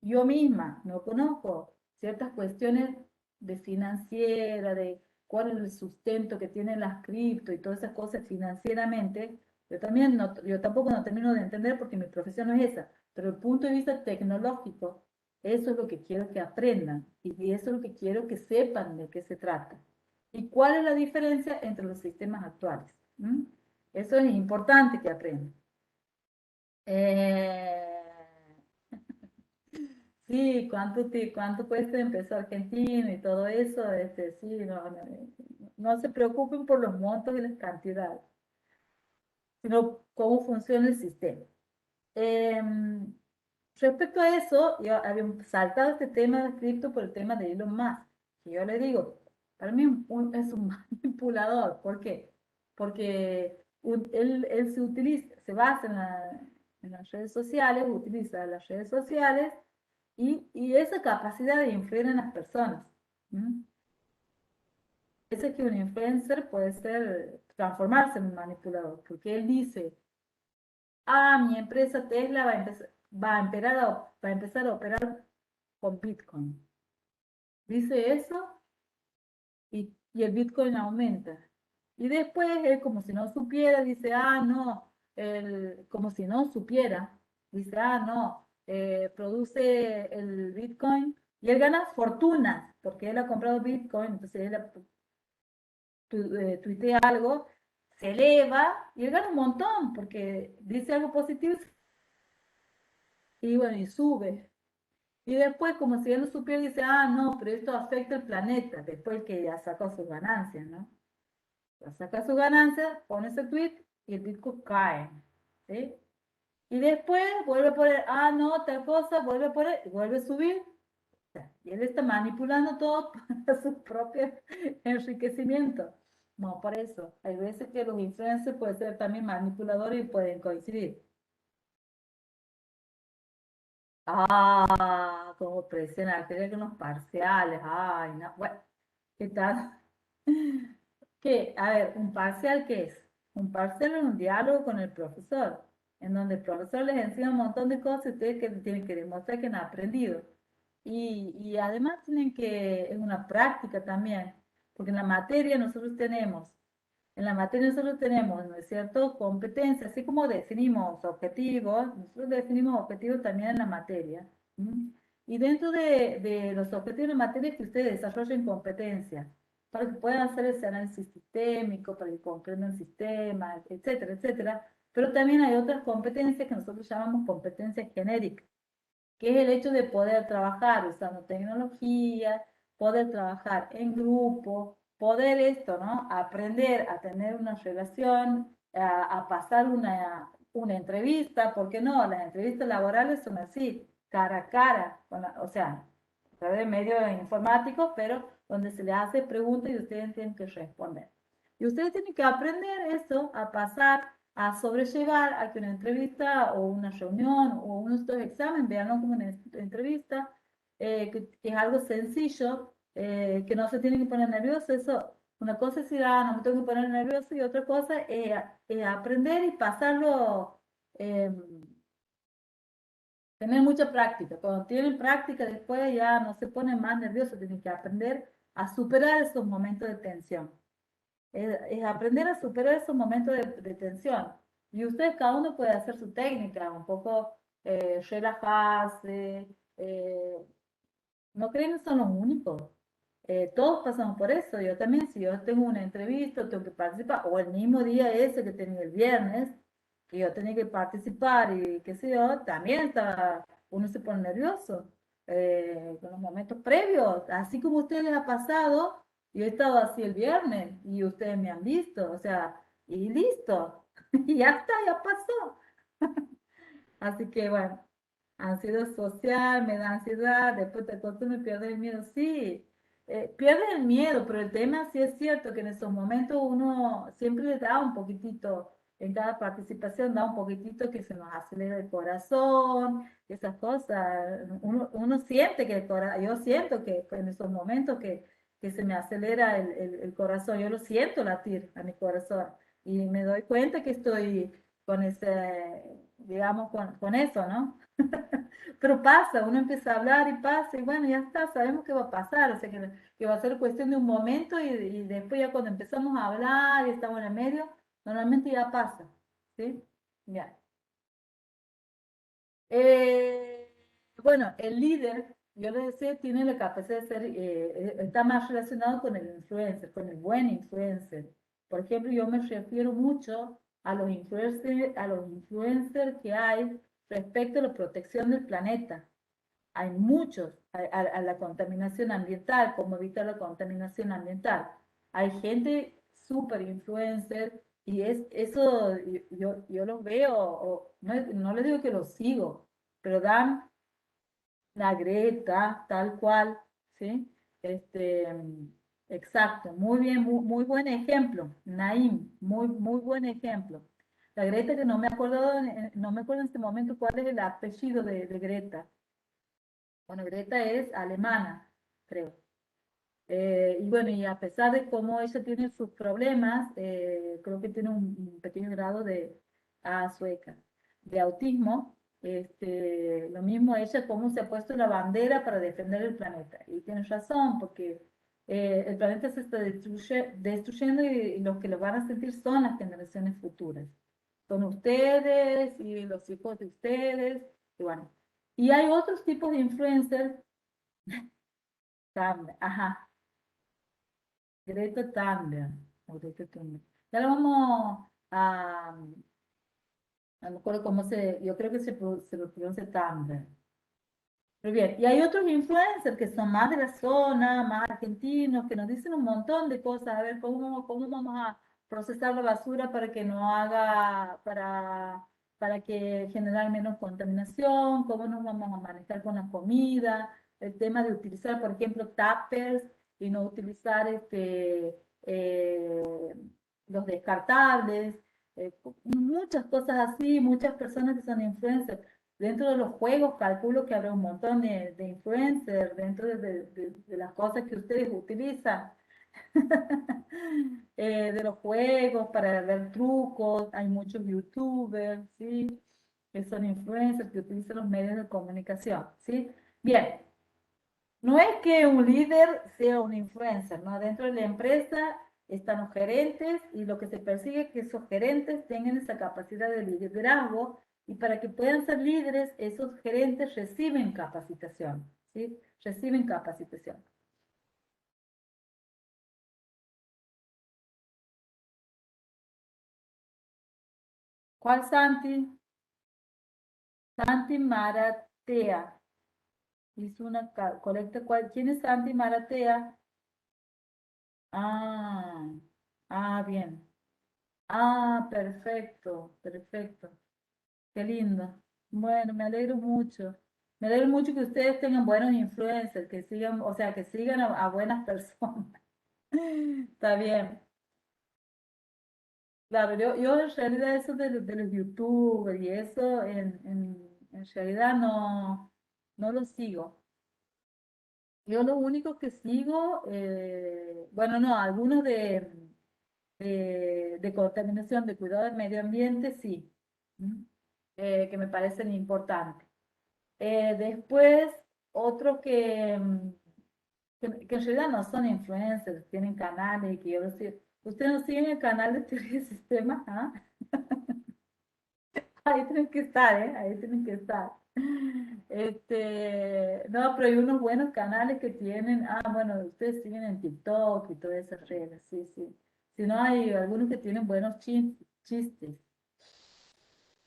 yo misma no conozco ciertas cuestiones de financiera, de cuál es el sustento que tienen las cripto y todas esas cosas financieramente, yo tampoco no termino de entender porque mi profesión no es esa, pero el punto de vista tecnológico, eso es lo que quiero que aprendan y eso es lo que quiero que sepan de qué se trata. ¿Y cuál es la diferencia entre los sistemas actuales? ¿Mm? Eso es importante que aprendan. Eh, Sí, cuánto cuesta empezar argentino y todo eso, sí, no se preocupen por los montos y las cantidades, sino cómo funciona el sistema. Em, Respecto a eso, yo había saltado este tema de cripto por el tema de Elon Musk, que yo le digo, para mí es un manipulador. ¿Por qué? Porque él se basa en las redes sociales, utiliza las redes sociales y esa capacidad de influir en las personas. ¿Mm? veces que un influencer puede transformarse en un manipulador, porque él dice, mi empresa Tesla va a empezar a operar con Bitcoin. Dice eso y el Bitcoin aumenta. Y después él como si no supiera, dice, no, como si no supiera, dice, no, produce el Bitcoin y él gana fortunas porque él ha comprado Bitcoin, entonces él tuitea algo, se eleva y él gana un montón porque dice algo positivo y bueno, y sube. Y después, como si él no supiera, dice, no, pero esto afecta al planeta, después que ya sacó sus ganancias, ¿no? Ya saca sus ganancias, pone ese tweet y el Bitcoin cae, ¿sí? Y después vuelve a poner, no, tal cosa, vuelve a poner, y vuelve a subir. Y él está manipulando todo para su propio enriquecimiento. No, por eso. Hay veces que los influencers pueden ser también manipuladores y pueden coincidir. Como presión arterial con los parciales. Ay, no. Bueno, ¿qué tal? ¿Qué? A ver, ¿un parcial qué es? Un parcial es un diálogo con el profesor, en donde el profesor les enseña un montón de cosas y ustedes que tienen que demostrar que han aprendido. Y además tienen que, es una práctica también, porque en la materia nosotros tenemos, ¿no es cierto?, competencias, así como definimos objetivos, nosotros definimos objetivos también en la materia. ¿M? Y dentro de los objetivos de la materia es que ustedes desarrollen competencias para que puedan hacer ese análisis sistémico, para que comprendan sistemas, etcétera, etcétera. Pero también hay otras competencias que nosotros llamamos competencias genéricas, que es el hecho de poder trabajar usando tecnología, poder trabajar en grupo, poder esto, ¿no? Aprender a tener una relación, a pasar una entrevista, ¿por qué no? Las entrevistas laborales son así, cara a cara, o sea, a través de medios informáticos, pero donde se les hace preguntas y ustedes tienen que responder. Y ustedes tienen que aprender eso, a pasar, a sobrellevar a que una entrevista o una reunión o uno de estos exámenes, veanlo como una entrevista, que es algo sencillo, que no se tiene que poner nervioso. Eso, una cosa es decir, no me tengo que poner nervioso y otra cosa es aprender y pasarlo, tener mucha práctica. Cuando tienen práctica después ya no se ponen más nerviosos, tienen que aprender a superar esos momentos de tensión. Es aprender a superar esos momentos de tensión. Y ustedes, cada uno puede hacer su técnica, un poco relajarse. No creen que son los únicos. Todos pasamos por eso. Yo también, si yo tengo una entrevista, tengo que participar, o el mismo día ese que tenía el viernes, que yo tenía que participar y qué sé yo, también estaba, uno se pone nervioso con los momentos previos. Así como a ustedes les ha pasado, yo he estado así el viernes y ustedes me han visto, o sea, y listo. Y ya está, ya pasó. Así que bueno, ansiedad social, me da ansiedad, después te acostumbras y pierdes el miedo. Sí, pierdes el miedo, pero el tema sí es cierto que en esos momentos uno siempre le da un poquitito, en cada participación da un poquitito que se nos acelera el corazón, esas cosas. Uno siente que el corazón, yo siento que en esos momentos que se me acelera el corazón, yo lo siento latir a mi corazón y me doy cuenta que estoy con ese, digamos, con eso, ¿no? Pero pasa, uno empieza a hablar y pasa y bueno, ya está, sabemos que va a pasar, o sea que va a ser cuestión de un momento y después ya cuando empezamos a hablar y estamos en el medio, normalmente ya pasa, ¿sí? Ya. Eh, bueno, el líder, yo le decía, tiene la capacidad de ser, está más relacionado con el influencer, con el buen influencer. Por ejemplo, yo me refiero mucho a los influencers que hay respecto a la protección del planeta. Hay muchos, a la contaminación ambiental, cómo evitar la contaminación ambiental. Hay gente súper influencer y eso yo los veo, no les digo que los sigo, pero dan la Greta, tal cual, ¿sí? Este, exacto, muy bien, muy buen ejemplo, Naim, muy buen ejemplo. La Greta que no me acuerdo en este momento cuál es el apellido de Greta. Bueno, Greta es alemana, creo. Y bueno, y a pesar de cómo ella tiene sus problemas, creo que tiene un pequeño grado de, sueca, de autismo. Lo mismo ella, cómo se ha puesto la bandera para defender el planeta. Y tienes razón, porque el planeta se está destruyendo y los que lo van a sentir son las generaciones futuras. Son ustedes y los hijos de ustedes. Y bueno, y hay otros tipos de influencers también. Ajá. Greta Thunberg. O Greta Thunberg. Ya lo vamos a, no me acuerdo cómo yo creo que se lo pronuncia Thunberg. Pero bien, y hay otros influencers que son más de la zona, más argentinos, que nos dicen un montón de cosas. A ver, cómo vamos a procesar la basura para que no haga, para que generar menos contaminación, cómo nos vamos a manejar con la comida, el tema de utilizar, por ejemplo, tuppers y no utilizar los descartables, muchas cosas así, muchas personas que son influencers. Dentro de los juegos, calculo que habrá un montón de influencers dentro de las cosas que ustedes utilizan. De los juegos para ver trucos, hay muchos youtubers, ¿sí? Que son influencers que utilizan los medios de comunicación, ¿sí? Bien, no es que un líder sea un influencer, ¿no? Dentro de la empresa están los gerentes y lo que se persigue es que esos gerentes tengan esa capacidad de liderazgo y para que puedan ser líderes, esos gerentes reciben capacitación, ¿sí? Reciben capacitación. ¿Cuál Santi? Santi Maratea. Hizo una colecta. ¿Quién es Santi Maratea? Ah, bien. Ah, perfecto, perfecto. Qué lindo. Bueno, me alegro mucho. Me alegro mucho que ustedes tengan buenos influencers, que sigan, o sea, que sigan a buenas personas. Está bien. Claro, yo en realidad eso de los youtubers y eso, en realidad no lo sigo. Yo lo único que sigo, bueno, no, algunos de contaminación, de cuidado del medio ambiente, sí, ¿m? Que me parecen importantes. Después, otros que en realidad no son influencers, tienen canales y que yo los sigo. ¿Ustedes no siguen el canal de teoría de sistemas? ¿Ah? Ahí tienen que estar, ¿eh? Ahí tienen que estar. No, pero hay unos buenos canales que tienen, bueno, ustedes siguen en TikTok y todas esas redes, sí, sí. Si no, hay algunos que tienen buenos chistes.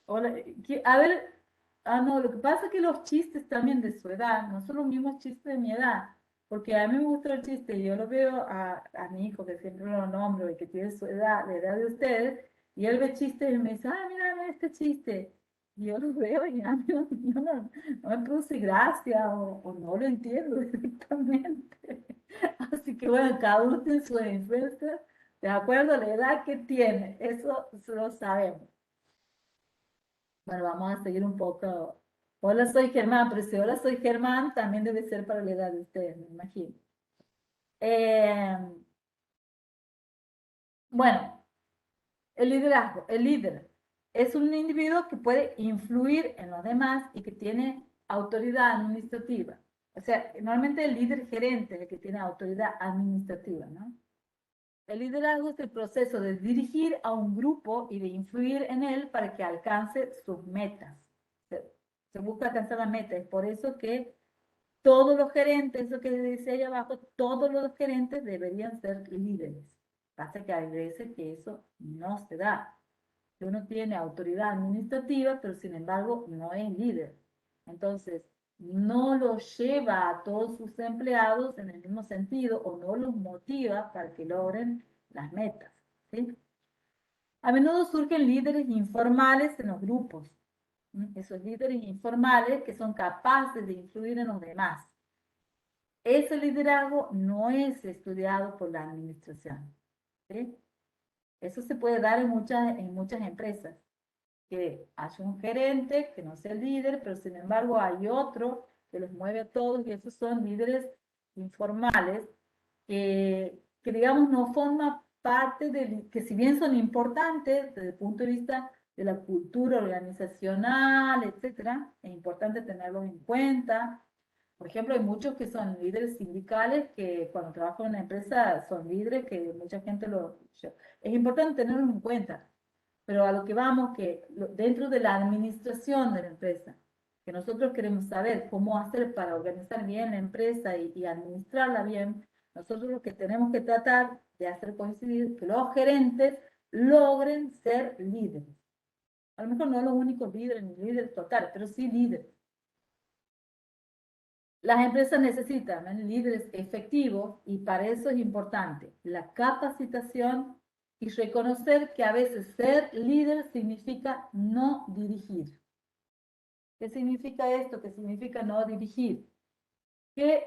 Hola, a ver, no, lo que pasa es que los chistes también de su edad no son los mismos chistes de mi edad, porque a mí me gusta el chiste y yo lo veo a mi hijo, que siempre lo nombro y que tiene su edad, la edad de ustedes, y él ve chistes y me dice, mira este chiste. Y yo lo veo y a mí no me produce gracia o no lo entiendo directamente. Así que bueno, cada uno tiene su influencia de acuerdo a la edad que tiene, eso lo sabemos. Bueno, vamos a seguir un poco. Hola, soy Germán, pero si hola, soy Germán, también debe ser para la edad de ustedes, me imagino. Eh, bueno, el liderazgo. El líder es un individuo que puede influir en los demás y que tiene autoridad administrativa. O sea, normalmente el líder gerente es el que tiene autoridad administrativa, ¿no? El liderazgo es el proceso de dirigir a un grupo y de influir en él para que alcance sus metas. Se, se busca alcanzar la meta. Es por eso que todos los gerentes, eso que dice ahí abajo, todos los gerentes deberían ser líderes. Pasa que hay veces que eso no se da. Que uno tiene autoridad administrativa, pero sin embargo no es líder. Entonces, no los lleva a todos sus empleados en el mismo sentido o no los motiva para que logren las metas. ¿Sí? A menudo surgen líderes informales en los grupos. Esos líderes informales que son capaces de influir en los demás. Ese liderazgo no es estudiado por la administración. ¿Sí? Eso se puede dar en muchas empresas, que haya un gerente que no sea el líder, pero sin embargo hay otro que los mueve a todos y esos son líderes informales que digamos no forma parte de, que si bien son importantes desde el punto de vista de la cultura organizacional, etcétera, es importante tenerlos en cuenta. Por ejemplo, hay muchos que son líderes sindicales que cuando trabajan en una empresa son líderes que mucha gente lo... Es importante tenerlos en cuenta, pero a lo que vamos, que dentro de la administración de la empresa, que nosotros queremos saber cómo hacer para organizar bien la empresa y administrarla bien, nosotros lo que tenemos que tratar de hacer coincidir que los gerentes logren ser líderes. A lo mejor no los únicos líderes ni líderes totales, pero sí líderes. Las empresas necesitan líderes efectivos y para eso es importante la capacitación y reconocer que a veces ser líder significa no dirigir. ¿Qué significa esto? ¿Qué significa no dirigir? Que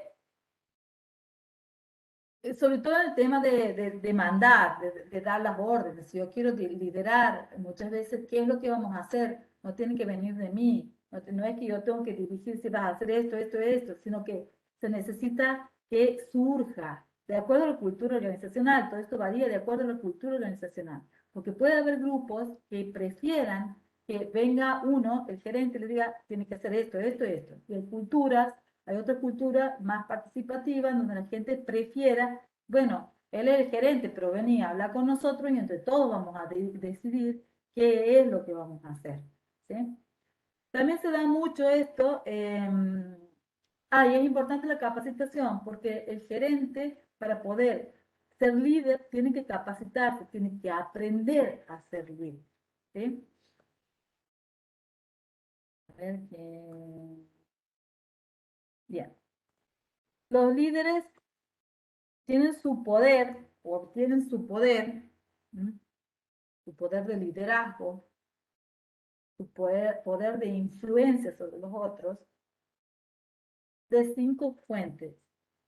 sobre todo el tema de mandar, de dar las órdenes. Si yo quiero liderar, muchas veces, ¿qué es lo que vamos a hacer? No tiene que venir de mí. No es que yo tengo que dirigir si vas a hacer esto, sino que se necesita que surja de acuerdo a la cultura organizacional. Todo esto varía de acuerdo a la cultura organizacional. Porque puede haber grupos que prefieran que venga uno, el gerente, le diga, tiene que hacer esto. Y hay culturas, hay otra cultura más participativa en donde la gente prefiera, bueno, él es el gerente, pero venía a hablar con nosotros y entre todos vamos a decidir qué es lo que vamos a hacer. ¿Sí? También se da mucho esto, y es importante la capacitación, porque el gerente, para poder ser líder, tiene que capacitarse, tiene que aprender a ser líder. ¿Sí? A ver, bien. Los líderes tienen su poder, o obtienen su poder de liderazgo, su poder de influencia sobre los otros, de 5 fuentes.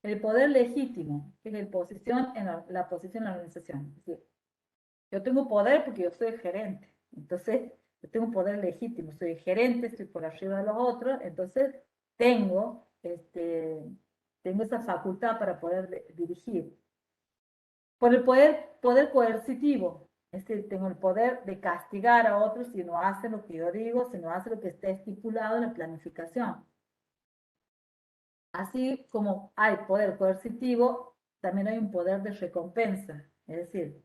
El poder legítimo, que es la posición en la organización. Es decir, yo tengo poder porque yo soy el gerente. Entonces, yo tengo un poder legítimo. Soy el gerente, estoy por arriba de los otros. Entonces, tengo esa facultad para poder dirigir. Por el poder coercitivo, es decir, tengo el poder de castigar a otros si no hacen lo que yo digo, si no hacen lo que está estipulado en la planificación. Así como hay poder coercitivo, también hay un poder de recompensa. Es decir,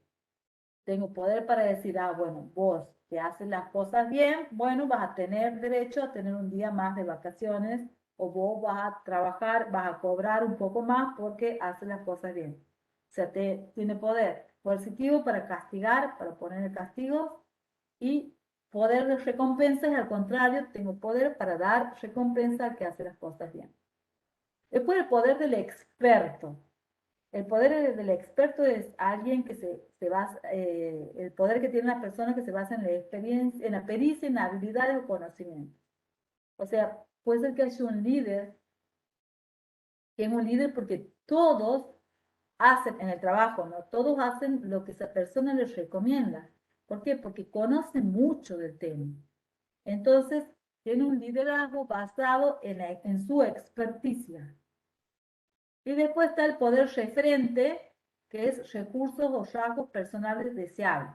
tengo poder para decir, bueno, vos que haces las cosas bien, bueno, vas a tener derecho a tener un día más de vacaciones o vos vas a trabajar, vas a cobrar un poco más porque haces las cosas bien. O sea, tiene poder coercitivo para castigar, para poner el castigo y poder de recompensa es al contrario, tengo poder para dar recompensa al que hace las cosas bien. Después el poder del experto. El poder del experto es alguien que se basa, el poder que tiene la persona que se basa en la experiencia, en la pericia, en la habilidad o conocimiento. O sea, puede ser que haya un líder, que es un líder porque todos hacen en el trabajo, ¿no? Todos hacen lo que esa persona les recomienda. ¿Por qué? Porque conoce mucho del tema. Entonces, tiene un liderazgo basado en su experticia. Y después está el poder referente, que es recursos o rasgos personales deseables.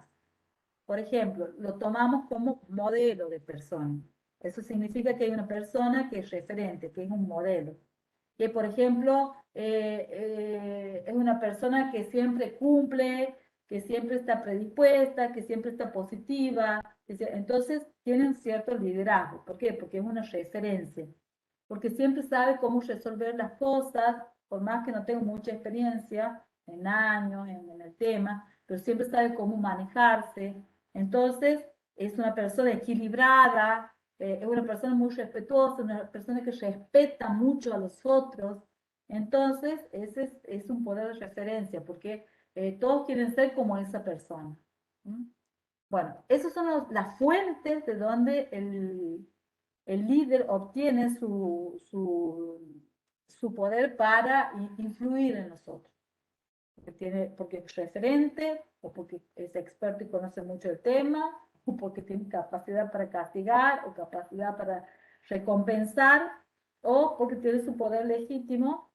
Por ejemplo, lo tomamos como modelo de persona. Eso significa que hay una persona que es referente, que es un modelo. Que, por ejemplo, es una persona que siempre cumple, que siempre está predispuesta, que siempre está positiva. Entonces, tienen cierto liderazgo. ¿Por qué? Porque es una referencia. Porque siempre sabe cómo resolver las cosas, por más que no tenga mucha experiencia en años, en el tema, pero siempre sabe cómo manejarse. Entonces, es una persona equilibrada, es una persona muy respetuosa, una persona que respeta mucho a los otros. Entonces, ese es un poder de referencia, porque todos quieren ser como esa persona. ¿Mm? Bueno, esas son las fuentes de donde el líder obtiene su poder para influir en nosotros. Porque es referente, o porque es experto y conoce mucho el tema, o porque tiene capacidad para castigar, o capacidad para recompensar, o porque tiene su poder legítimo,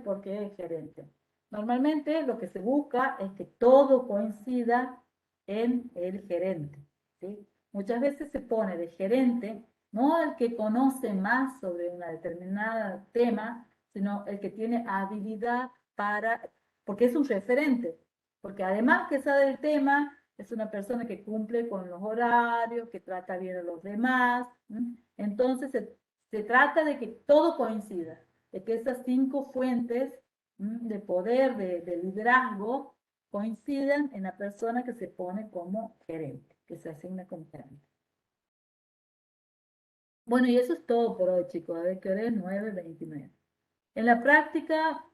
porque es gerente. Normalmente lo que se busca es que todo coincida en el gerente, ¿sí? Muchas veces se pone de gerente no el que conoce más sobre un determinado tema, sino el que tiene habilidad para, porque es un referente, porque además que sabe del tema, es una persona que cumple con los horarios, que trata bien a los demás. Entonces se trata de que todo coincida, de que esas 5 fuentes de poder, de liderazgo, coincidan en la persona que se pone como gerente, que se asigna como gerente. Bueno, y eso es todo por hoy, chicos. A ver qué hora es, 9:29. En la práctica,